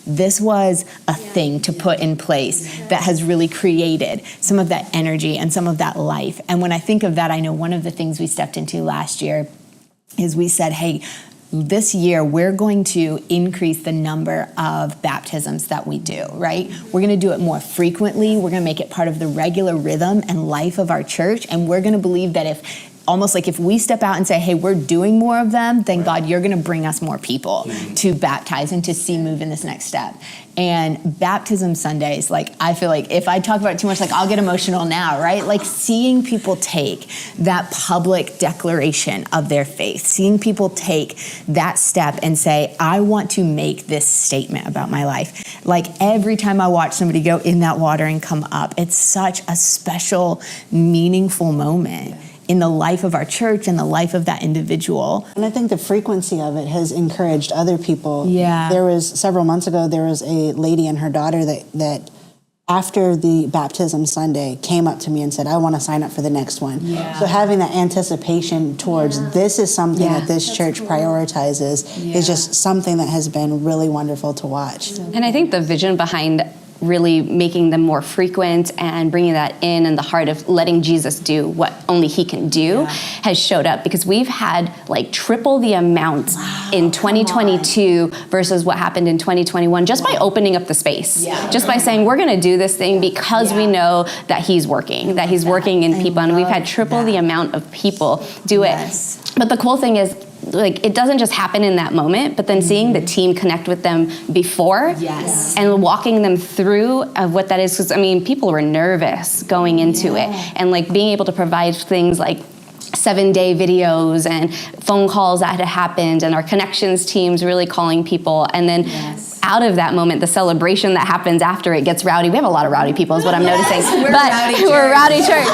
this was a thing to put in place that has really created some of that energy and some of that life. And when I think of that, I know one of the things we stepped into last year is we said, hey, this year we're going to increase the number of baptisms that we do, right? We're going to do it more frequently. We're going to make it part of the regular rhythm and life of our church. And we're going to believe that if we step out and say, hey, we're doing more of them, then God, you're going to bring us more people to baptize and to see move in this next step. And baptism Sundays, like, I feel like if I talk about it too much, like, I'll get emotional now, right? Like, seeing people take that public declaration of their faith, seeing people take that step and say, I want to make this statement about my life. Like, every time I watch somebody go in that water and come up, it's such a special, meaningful moment in the life of our church and the life of that individual. And I think the frequency of it has encouraged other people. Yeah. There was, several months ago, there was a lady and her daughter that after the baptism Sunday came up to me and said, I want to sign up for the next one. Yeah. So having that anticipation towards this is something that this church prioritizes is just something that has been really wonderful to watch. And I think the vision behind really making them more frequent and bringing that in the heart of letting Jesus do what only he can do has showed up, because we've had like triple the amount in 2022 versus what happened in 2021 just by opening up the space, just by saying we're going to do this thing because we know that he's working in people, and we've had triple the amount of people do it. But the cool thing is, like, it doesn't just happen in that moment, but then seeing the team connect with them before and walking them through of what that is. Because, I mean, people were nervous going into it, and like being able to provide things like 7-day videos and phone calls that had happened, and our connections teams really calling people. And then out of that moment, the celebration that happens after it gets rowdy. We have a lot of rowdy people is what I'm noticing. We're a rowdy church.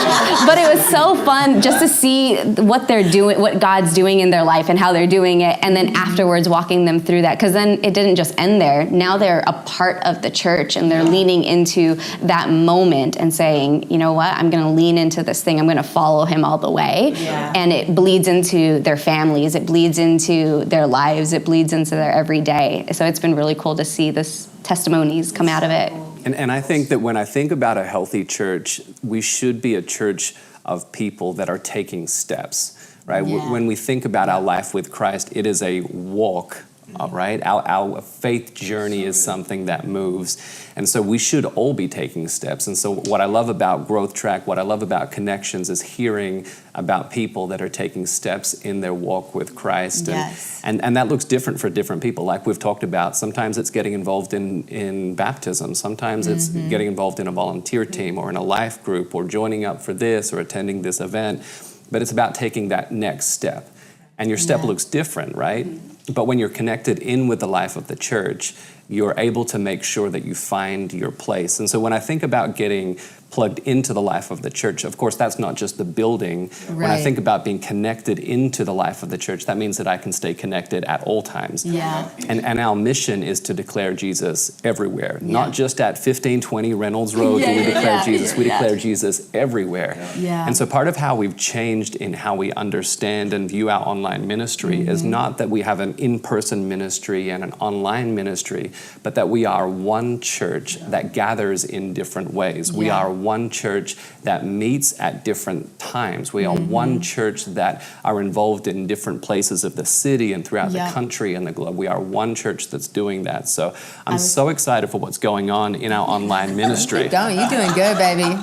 But it was so fun just to see what they're doing, what God's doing in their life and how they're doing it. And then afterwards walking them through that. Because then it didn't just end there. Now they're a part of the church, and they're leaning into that moment and saying, you know what, I'm going to lean into this thing. I'm going to follow him all the way. And it bleeds into their families. It bleeds into their lives. It bleeds into their everyday. So it's been really cool to to see this testimonies come out of it. And I think that when I think about a healthy church, we should be a church of people that are taking steps, right? Yeah. When we think about our life with Christ, it is a walk, right? Our faith journey is something that moves. And so we should all be taking steps. And so what I love about Growth Track, what I love about Connections is hearing about people that are taking steps in their walk with Christ. Yes. And that looks different for different people. Like we've talked about, sometimes it's getting involved in baptism. Sometimes it's getting involved in a volunteer team or in a life group or joining up for this or attending this event. But it's about taking that next step. And your step looks different, right? But when you're connected in with the life of the church, you're able to make sure that you find your place. And so when I think about getting plugged into the life of the church, of course, that's not just the building. Right. When I think about being connected into the life of the church, that means that I can stay connected at all times. Yeah. And our mission is to declare Jesus everywhere, not just at 1520 Reynolds Road do we declare Jesus. We declare Jesus everywhere. Yeah. And so part of how we've changed in how we understand and view our online ministry is not that we have an in-person ministry and an online ministry, but that we are one church that gathers in different ways. We are one church that meets at different times. We are one church that are involved in different places of the city and throughout the country and the globe. We are one church that's doing that. So I'm so excited for what's going on in our online ministry. Keep going. You're doing good, baby.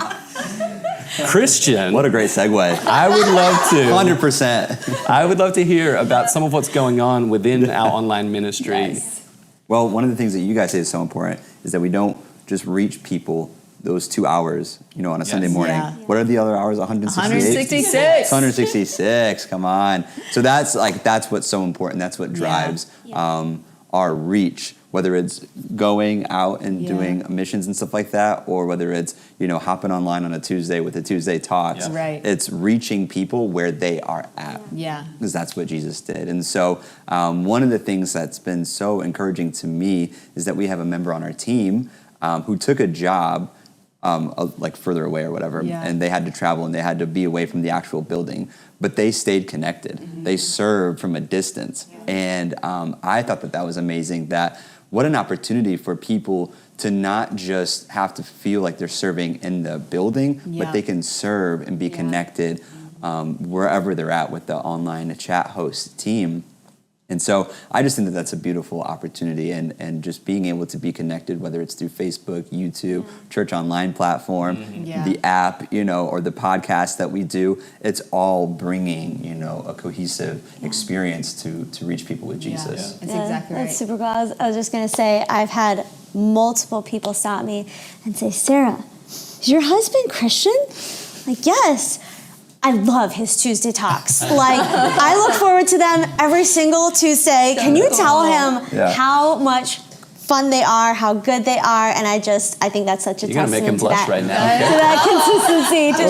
Christian. What a great segue. I would love to. 100%. I would love to hear about some of what's going on within our online ministry. Well, one of the things that you guys say is so important is that we don't just reach people those 2 hours, on a Sunday morning. Yeah. What are the other hours? 168? 166. 166. Come on. So that's what's so important. That's what drives our reach, whether it's going out and doing missions and stuff like that, or whether it's, hopping online on a Tuesday with the Tuesday Talks. Yeah. Right. It's reaching people where they are at. Yeah. Because that's what Jesus did. And so one of the things that's been so encouraging to me is that we have a member on our team who took a job like further away or whatever, and they had to travel and they had to be away from the actual building, but they stayed connected. They served from a distance. And I thought that was amazing, that what an opportunity for people to not just have to feel like they're serving in the building, but they can serve and be connected wherever they're at with the online chat host team. And so I just think that that's a beautiful opportunity, and just being able to be connected, whether it's through Facebook, YouTube, church online platform, the app, or the podcast that we do, it's all bringing, a cohesive experience to reach people with Jesus. That's exactly right. That's super cool. I was just going to say, I've had multiple people stop me and say, Sarah, is your husband Christian? Like, yes. I love his Tuesday Talks. Like, I look forward to them every single Tuesday. Can you tell him how much fun they are, how good they are? And I think that's such a testament make him to blush that, right now. to that consistency.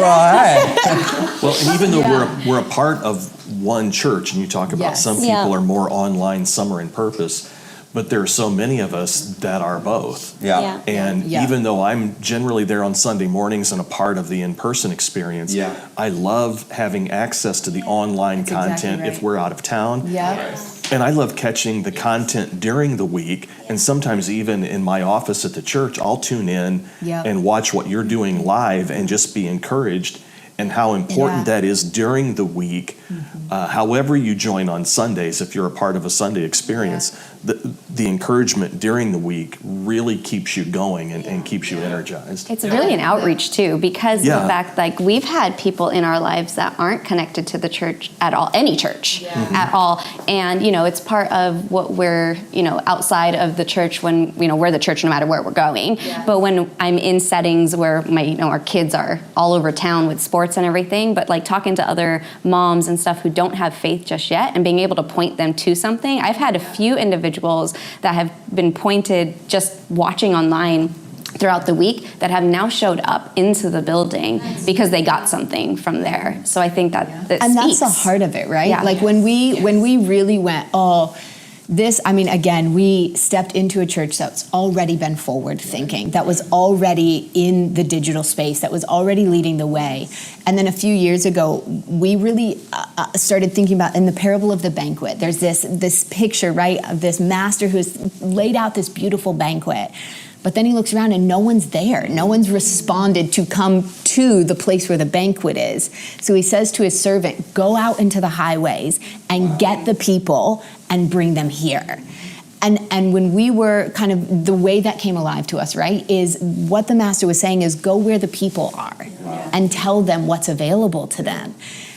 Well, and even though we're a part of one church, and you talk about some people are more online, some are in purpose, but there are so many of us that are both. And even though I'm generally there on Sunday mornings and a part of the in-person experience, I love having access to the online content if we're out of town. And I love catching the content during the week, and sometimes even in my office at the church, I'll tune in and watch what you're doing live and just be encouraged, and how important that is during the week. However you join on Sundays, if you're a part of a Sunday experience, the encouragement during the week really keeps you going and keeps you energized. It's really an outreach too, because of the fact, like, we've had people in our lives that aren't connected to the church at all, any church at all. And, it's part of what we're, outside of the church when, we're the church no matter where we're going. But when I'm in settings where our kids are all over town with sports and everything, but like talking to other moms and stuff who don't have faith just yet and being able to point them to something. I've had a few individuals that have been pointed just watching online throughout the week that have now showed up into the building because they got something from there. So I think that and that's the heart of it, right? Like when we really went, Again, we stepped into a church that's already been forward thinking, that was already in the digital space, that was already leading the way. And then a few years ago, we really started thinking about, in the parable of the banquet, there's this picture, right, of this master who's laid out this beautiful banquet. But then he looks around and no one's there. No one's responded to come to the place where the banquet is. So he says to his servant, go out into the highways and get the people and bring them here. And when we were kind of, the way that came alive to us, right, is what the master was saying is go where the people are and tell them what's available to them.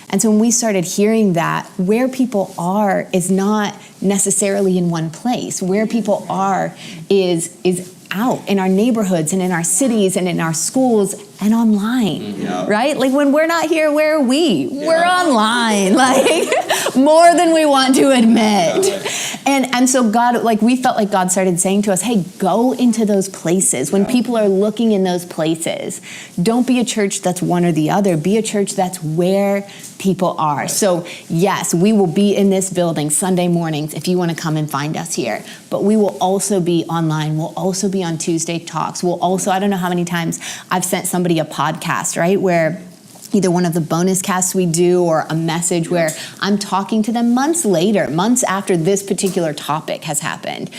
And so when we started hearing that, where people are is not necessarily in one place. Where people are is out in our neighborhoods and in our cities and in our schools and online, right? Like when we're not here, where are we? Yeah. We're online, like more than we want to admit. And so God, like we felt like God started saying to us, hey, go into those places. When people are looking in those places, don't be a church that's one or the other. Be a church that's where people are. So yes, we will be in this building Sunday mornings if you want to come and find us here. But we will also be online. We'll also be on Tuesday Talks. We'll also, I don't know how many times I've sent somebody a podcast, right, where either one of the bonus casts we do or a message where I'm talking to them months later, months after this particular topic has happened.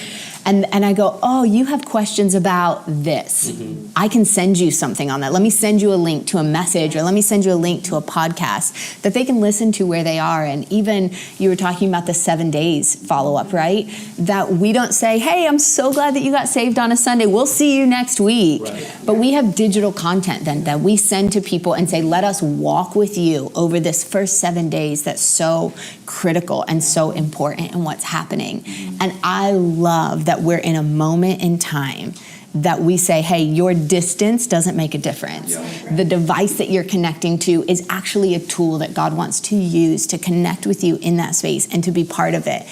And I go, oh, you have questions about this. Mm-hmm. I can send you something on that. Let me send you a link to a message, or let me send you a link to a podcast that they can listen to where they are. And even you were talking about the 7 days follow-up, right? That we don't say, hey, I'm so glad that you got saved on a Sunday. We'll see you next week. Right. But we have digital content then that we send to people and say, let us walk with you over this first 7 days that's so critical and so important in what's happening. And I love that we're in a moment in time that we say, hey, your distance doesn't make a difference. Yeah. The device that you're connecting to is actually a tool that God wants to use to connect with you in that space and to be part of it.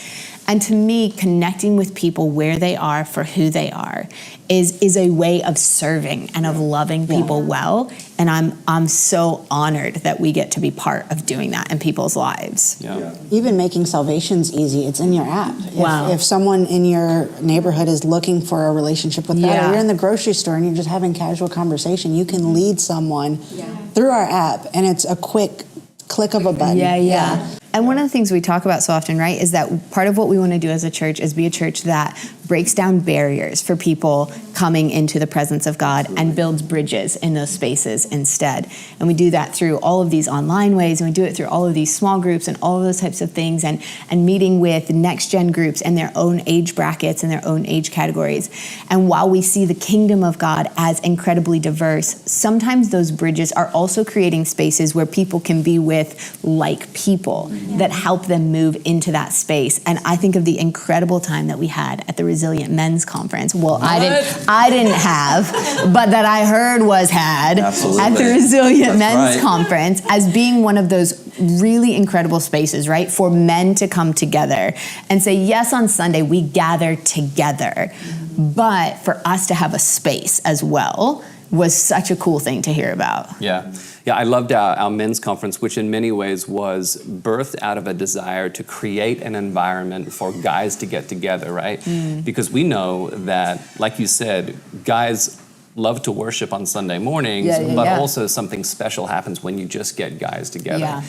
And to me, connecting with people where they are for who they are is a way of serving and of loving people well. And I'm so honored that we get to be part of doing that in people's lives. Yeah. Even making salvations easy, it's in your app. Wow. If someone in your neighborhood is looking for a relationship with God, or you're in the grocery store and you're just having casual conversation, you can lead someone through our app, and it's a quick click of a button. Yeah. And one of the things we talk about so often, right, is that part of what we want to do as a church is be a church that breaks down barriers for people coming into the presence of God and builds bridges in those spaces instead. And we do that through all of these online ways, and we do it through all of these small groups and all of those types of things, and meeting with next-gen groups and their own age brackets and their own age categories. And while we see the kingdom of God as incredibly diverse, sometimes those bridges are also creating spaces where people can be with like people that help them move into that space. And I think of the incredible time that we had at the Resilient Men's Conference. Well, I didn't have, but that I heard was had at the Resilient Men's Conference as being one of those really incredible spaces, right? For men to come together and say, yes, on Sunday we gather together, but for us to have a space as well was such a cool thing to hear about. Yeah, I loved our men's conference, which in many ways was birthed out of a desire to create an environment for guys to get together, right? Because we know that, like you said, guys love to worship on Sunday mornings, but also something special happens when you just get guys together.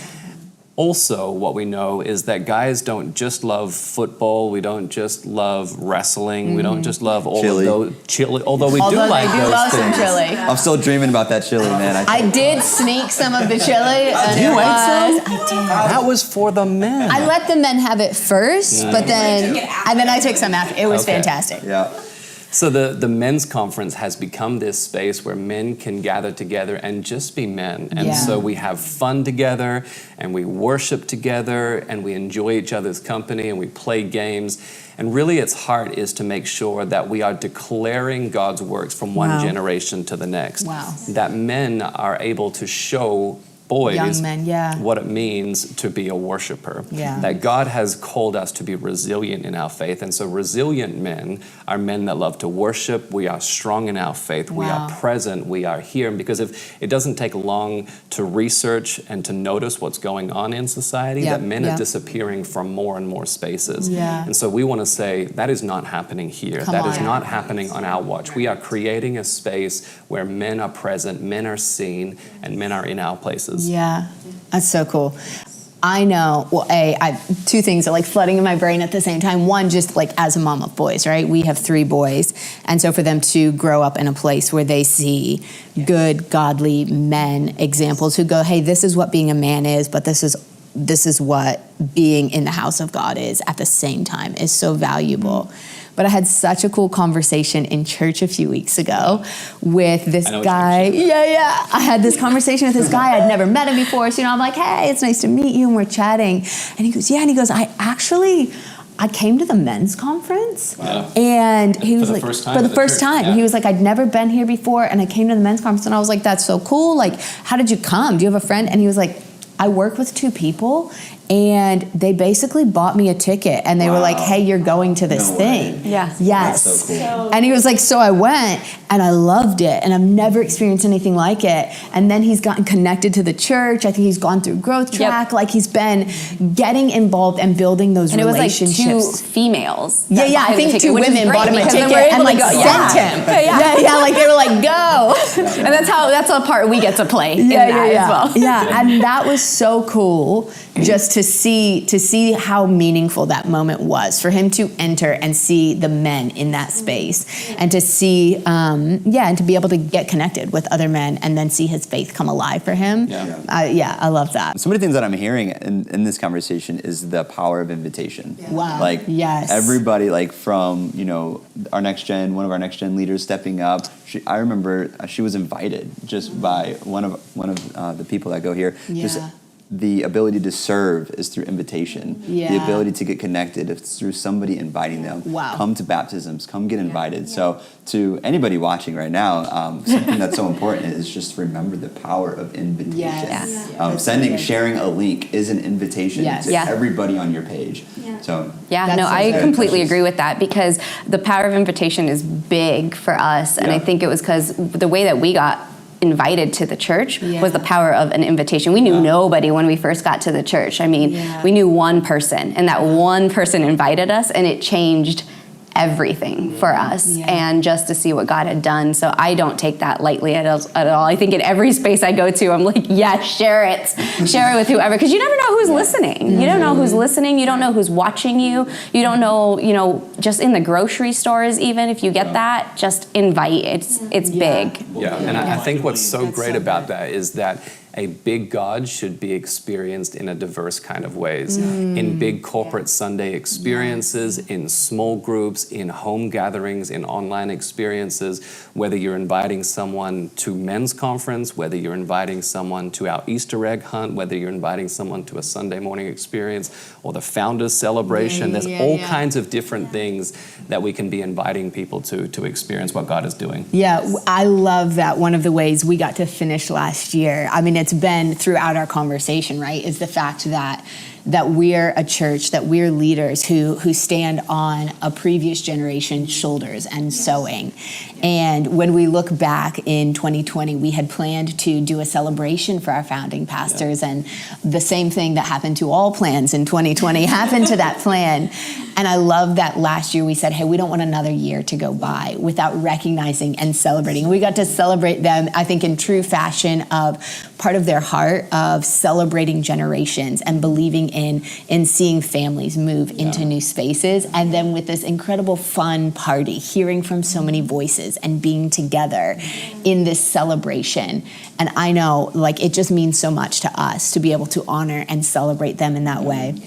Also, what we know is that guys don't just love football. We don't just love wrestling. We don't just love all of those chili. Although we do like those love things. Some chili. I'm still dreaming about that chili, man. I did sneak some of the chili. You ate some? I did. That was for the men. I let the men have it first, but then I took some after. It was fantastic. Yeah. So the men's conference has become this space where men can gather together and just be men. And so we have fun together, and we worship together, and we enjoy each other's company, and we play games. And really its heart is to make sure that we are declaring God's works from one generation to the next. That men are able to show boys young men, what it means to be a worshiper. Yeah. That God has called us to be resilient in our faith. And so resilient men are men that love to worship. We are strong in our faith. We are present. We are here. Because if it doesn't take long to research and to notice what's going on in society, that men are disappearing from more and more spaces. Yeah. And so we want to say that is not happening here. That is not happening on our watch. We are creating a space where men are present, men are seen, and men are in our places. Yeah, that's so cool. I know, well, two things are like flooding in my brain at the same time. One, just like as a mom of boys, right? We have 3 boys. And so for them to grow up in a place where they see good, godly men, examples who go, hey, this is what being a man is, but this is what being in the house of God is at the same time is so valuable. Mm-hmm. But I had such a cool conversation in church a few weeks ago with this guy. Yeah. I had this conversation with this guy. I'd never met him before. So, I'm like, hey, it's nice to meet you. And we're chatting. And he goes, yeah. And he goes, I came to the men's conference. Wow. And he was like, for the first time. Yeah. He was like, I'd never been here before. And I came to the men's conference. And I was like, that's so cool. Like, how did you come? Do you have a friend? And he was like, I work with 2 people. And they basically bought me a ticket and they were like, hey, you're going to this thing. Yeah. Yes. That's so cool. And he was like, so I went and I loved it and I've never experienced anything like it. And then he's gotten connected to the church. I think he's gone through Growth Track. Yep. Like he's been getting involved and building those relationships. And it was like 2 females. Yeah. I think 2 women bought him a ticket and like sent him. Yeah. Like they were like, go. And that's a part we get to play in that as well. Yeah. And that was so cool just to see how meaningful that moment was for him to enter and see the men in that space and to see and to be able to get connected with other men and then see his faith come alive for him. I love that. So many things that I'm hearing in this conversation is the power of invitation. Wow. Like everybody, like from our next gen, one of our next gen leaders stepping up. I remember she was invited just by one of the people that go here. Just the ability to serve is through invitation. The ability to get connected is through somebody inviting them. Come to baptisms, come get invited. So to anybody watching right now, something that's so important is just remember the power of invitation. Sharing a link is an invitation to everybody on your page. So I completely agree with that because the power of invitation is big for us. And I think it was because the way that we got invited to the church was the power of an invitation. We knew nobody when we first got to the church. I mean, we knew one person, and that one person invited us, and it changed everything for us and just to see what God had done. So I don't take that lightly at all. I think in every space I go to, I'm like, share it with whoever, because you never know who's listening. You don't know who's listening. You don't know who's watching you. You don't know, just in the grocery stores, even if you get that, just invite. It's big. Yeah, and I think what's so great about that is that a big God should be experienced in a diverse kind of ways. In big corporate Sunday experiences, in small groups, in home gatherings, in online experiences, whether you're inviting someone to men's conference, whether you're inviting someone to our Easter egg hunt, whether you're inviting someone to a Sunday morning experience or the Founders Celebration. There's all kinds of different things that we can be inviting people to experience what God is doing. Yeah, I love that. One of the ways we got to finish last year, I mean, it's been throughout our conversation, right, is the fact that we're a church, that we're leaders who stand on a previous generation's shoulders and sowing. And when we look back in 2020, we had planned to do a celebration for our founding pastors, and the same thing that happened to all plans in 2020 happened to that plan. And I love that last year we said, hey, we don't want another year to go by without recognizing and celebrating. We got to celebrate them, I think, in true fashion of part of their heart of celebrating generations and believing in seeing families move into new spaces. And then with this incredible fun party, hearing from so many voices and being together in this celebration. And I know, like, it just means so much to us to be able to honor and celebrate them in that way.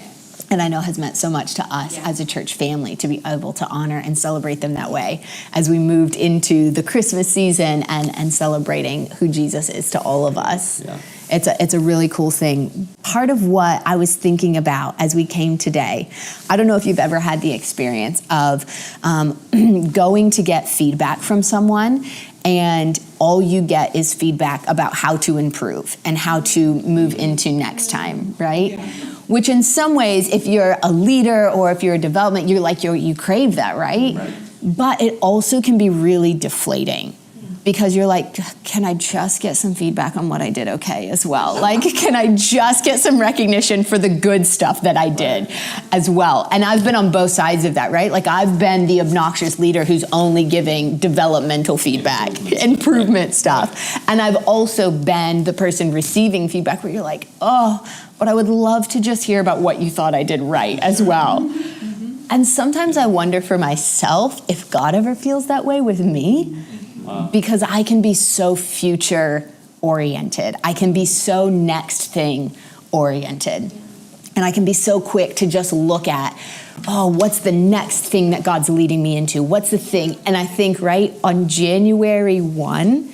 And I know has meant so much to us as a church family to be able to honor and celebrate them that way as we moved into the Christmas season and celebrating who Jesus is to all of us. It's a really cool thing. Part of what I was thinking about as we came today, I don't know if you've ever had the experience of going to get feedback from someone and all you get is feedback about how to improve and how to move into next time, right? Yeah. Which in some ways, if you're a leader or if you're a development, you crave that, right? But it also can be really deflating. Because you're like, can I just get some feedback on what I did okay as well? Like, can I just get some recognition for the good stuff that I did as well? And I've been on both sides of that, right? Like, I've been the obnoxious leader who's only giving developmental feedback, improvement stuff. And I've also been the person receiving feedback where you're like, oh, but I would love to just hear about what you thought I did right as well. And sometimes I wonder for myself if God ever feels that way with me. Wow. Because I can be so future oriented. I can be so next thing oriented. And I can be so quick to just look at, oh, what's the next thing that God's leading me into? What's the thing? And I think, right, on January 1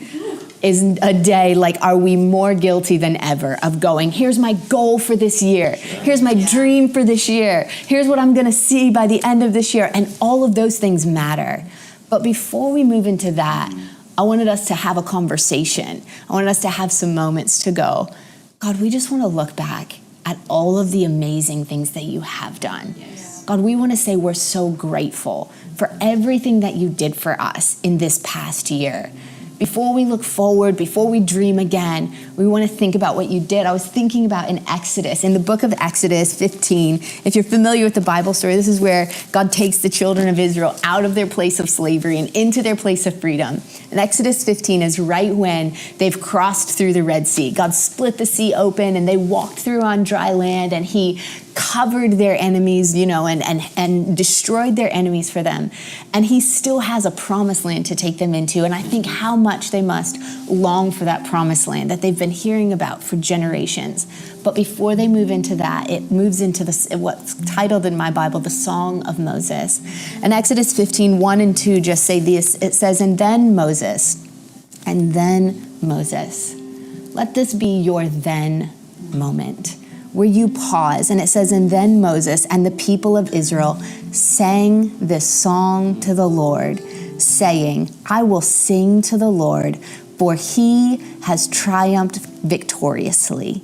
is a day like, are we more guilty than ever of going, here's my goal for this year. Here's my dream for this year. Here's what I'm going to see by the end of this year. And all of those things matter. But before we move into that, I wanted us to have a conversation. I wanted us to have some moments to go, God, we just want to look back at all of the amazing things that you have done. Yes. God, we want to say we're so grateful for everything that you did for us in this past year. Before we look forward, before we dream again, we want to think about what you did. I was thinking about in Exodus, in the book of Exodus 15. If you're familiar with the Bible story, this is where God takes the children of Israel out of their place of slavery and into their place of freedom. And Exodus 15 is right when they've crossed through the Red Sea. God split the sea open and they walked through on dry land, and he covered their enemies, and destroyed their enemies for them. And he still has a promised land to take them into. And I think how much they must long for that promised land that they've been hearing about for generations. But before they move into that, it moves into what's titled in my Bible, the Song of Moses. And Exodus 15, 1 and 2 just say this. It says, and then Moses, let this be your then moment, where you pause. And it says, and then Moses and the people of Israel sang this song to the Lord, saying, I will sing to the Lord, for he has triumphed victoriously.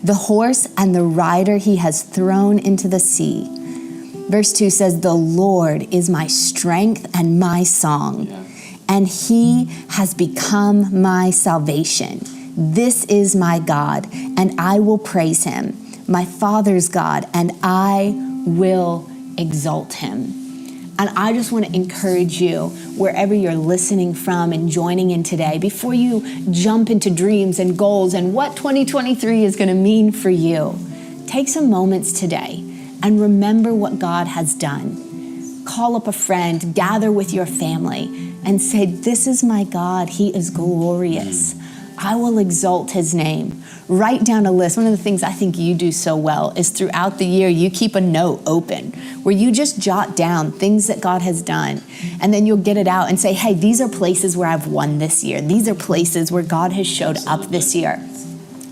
The horse and the rider he has thrown into the sea. Verse 2 says, the Lord is my strength and my song, and he has become my salvation. This is my God, and I will praise him, my Father's God, and I will exalt him. And I just want to encourage you, wherever you're listening from and joining in today, before you jump into dreams and goals and what 2023 is going to mean for you, take some moments today and remember what God has done. Call up a friend, gather with your family, and say, this is my God. He is glorious. I will exalt his name. Write down a list. One of the things I think you do so well is throughout the year, you keep a note open where you just jot down things that God has done. And then you'll get it out and say, hey, these are places where I've won this year. These are places where God has showed up this year.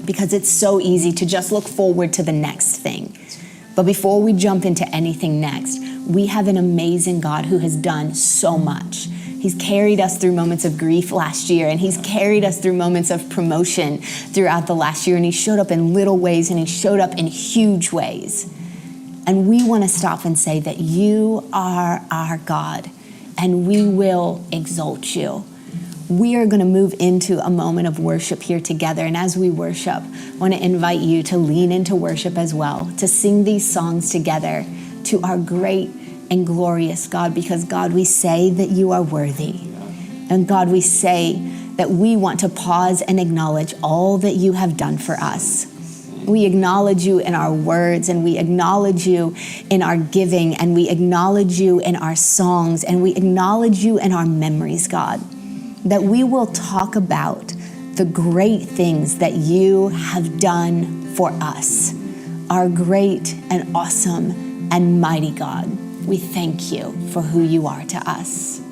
Because it's so easy to just look forward to the next thing. But before we jump into anything next, we have an amazing God who has done so much. He's carried us through moments of grief last year, and he's carried us through moments of promotion throughout the last year, and he showed up in little ways, and he showed up in huge ways. And we want to stop and say that you are our God, and we will exalt you. We are going to move into a moment of worship here together, and as we worship, I want to invite you to lean into worship as well, to sing these songs together to our great and glorious God, because God, we say that you are worthy. And God, we say that we want to pause and acknowledge all that you have done for us. We acknowledge you in our words, and we acknowledge you in our giving, and we acknowledge you in our songs, and we acknowledge you in our memories, God, that we will talk about the great things that you have done for us, our great and awesome and mighty God. We thank you for who you are to us.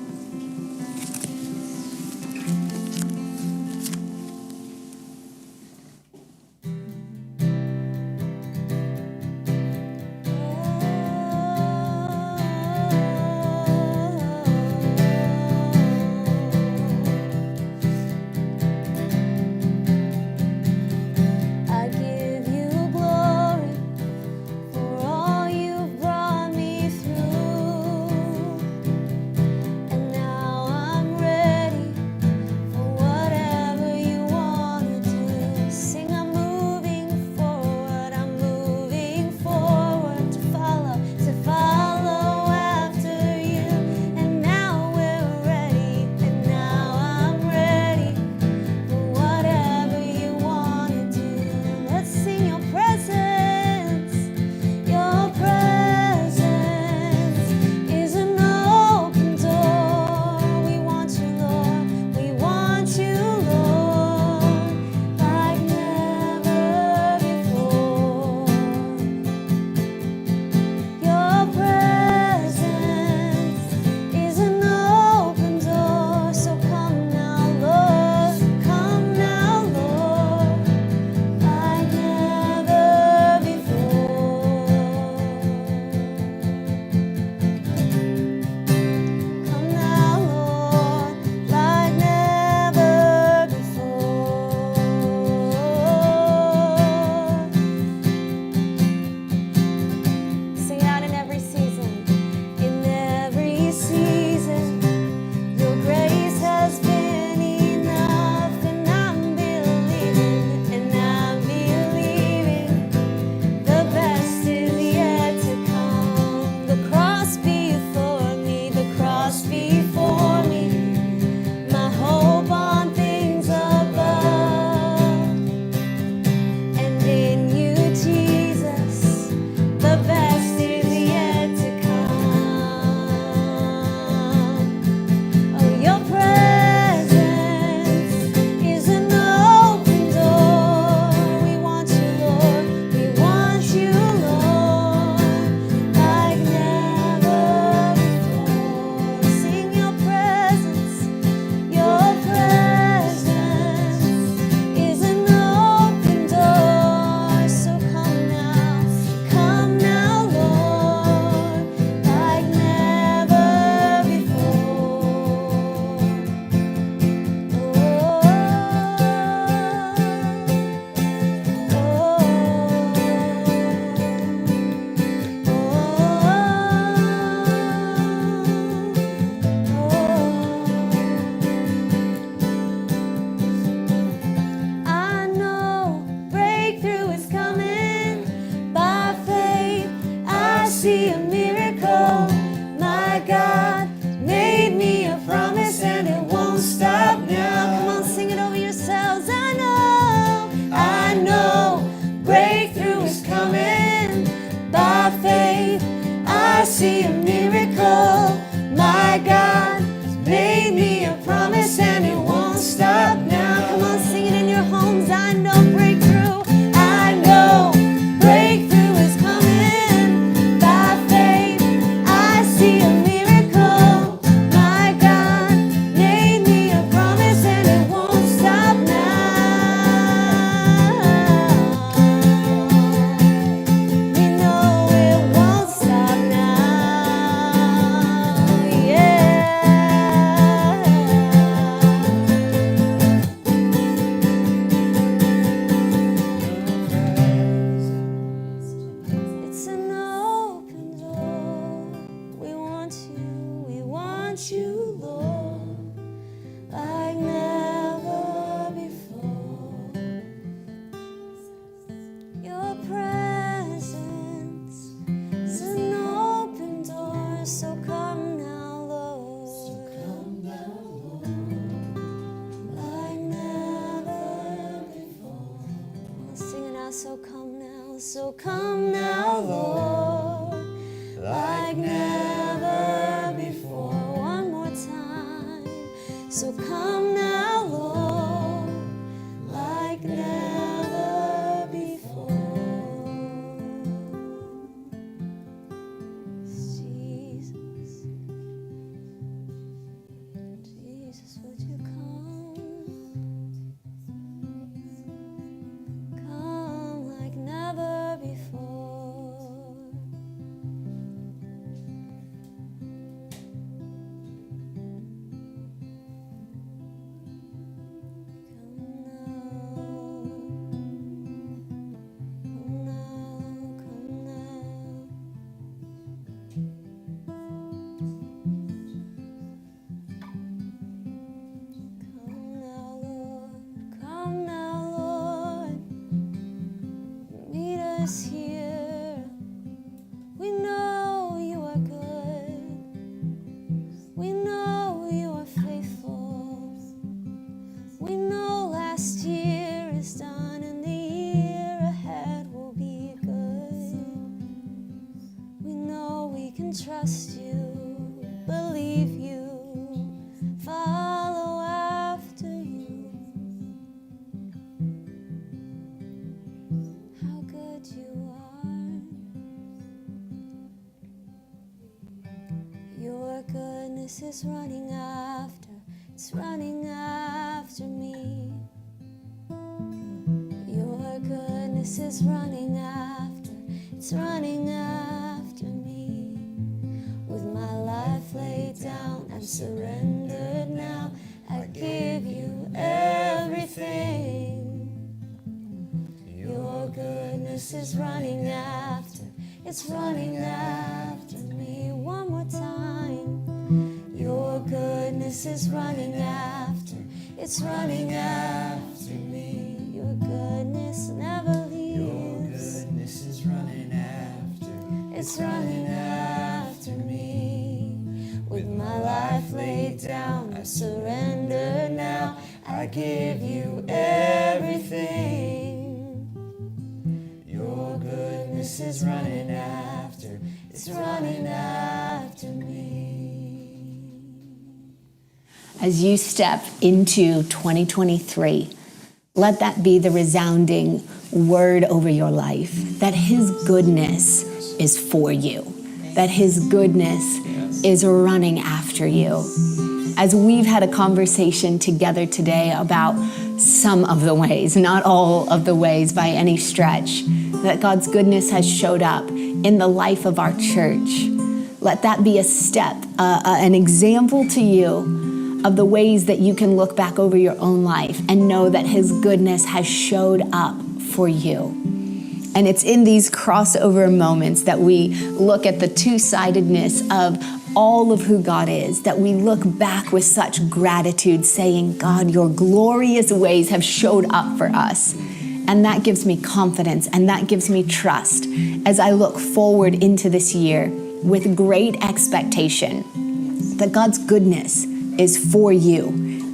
want you, Lord, like never before. Your presence is an open door, so come now, Lord. So come now, Lord, like never before. Sing it out, so come now, so come now, Lord, like never before. One more time, so come now, Lord, like never before. Jesus, Jesus, would you come? Come like never before. Here, we know you are good. We know you are faithful. We know last year is done and the year ahead will be good. We know we can trust you, believe you, follow after you. How good you are. Your goodness is running after, it's running after me. Your goodness is running after, it's running after me. With my life laid down, I'm surrendered now. I give you everything. Your goodness is running after, it's running after me. One more time. Your goodness is running after, it's running after me. Your goodness never leaves. Your goodness is running after, it's running after me. With my life laid down, I surrender now. I give you everything. Your goodness is running after, it's running after me. As you step into 2023, let that be the resounding word over your life, that His goodness is for you, that His goodness is running after you. As we've had a conversation together today about some of the ways, not all of the ways by any stretch, that God's goodness has showed up in the life of our church, let that be a step, an example to you of the ways that you can look back over your own life and know that His goodness has showed up for you. And it's in these crossover moments that we look at the two-sidedness of all of who God is, that we look back with such gratitude, saying, God, your glorious ways have showed up for us. And that gives me confidence and that gives me trust as I look forward into this year with great expectation that God's goodness is for you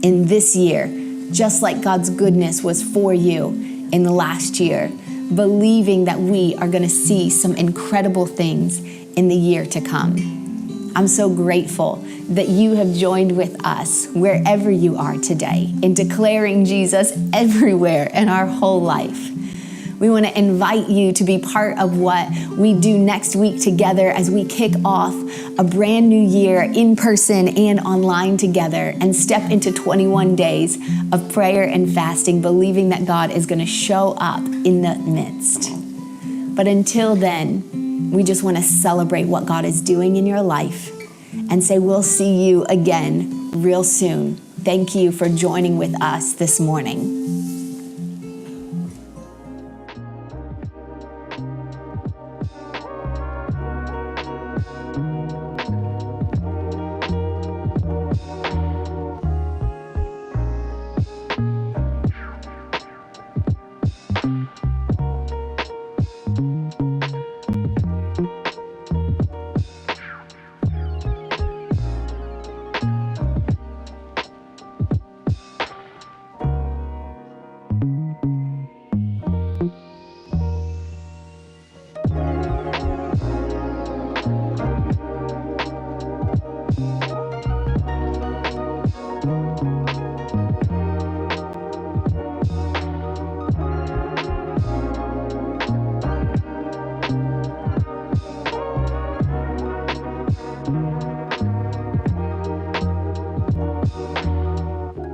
in this year, just like God's goodness was for you in the last year, believing that we are going to see some incredible things in the year to come. I'm so grateful that you have joined with us wherever you are today in declaring Jesus everywhere in our whole life. We want to invite you to be part of what we do next week together as we kick off a brand new year in person and online together and step into 21 days of prayer and fasting, believing that God is going to show up in the midst. But until then, we just want to celebrate what God is doing in your life and say we'll see you again real soon. Thank you for joining with us this morning.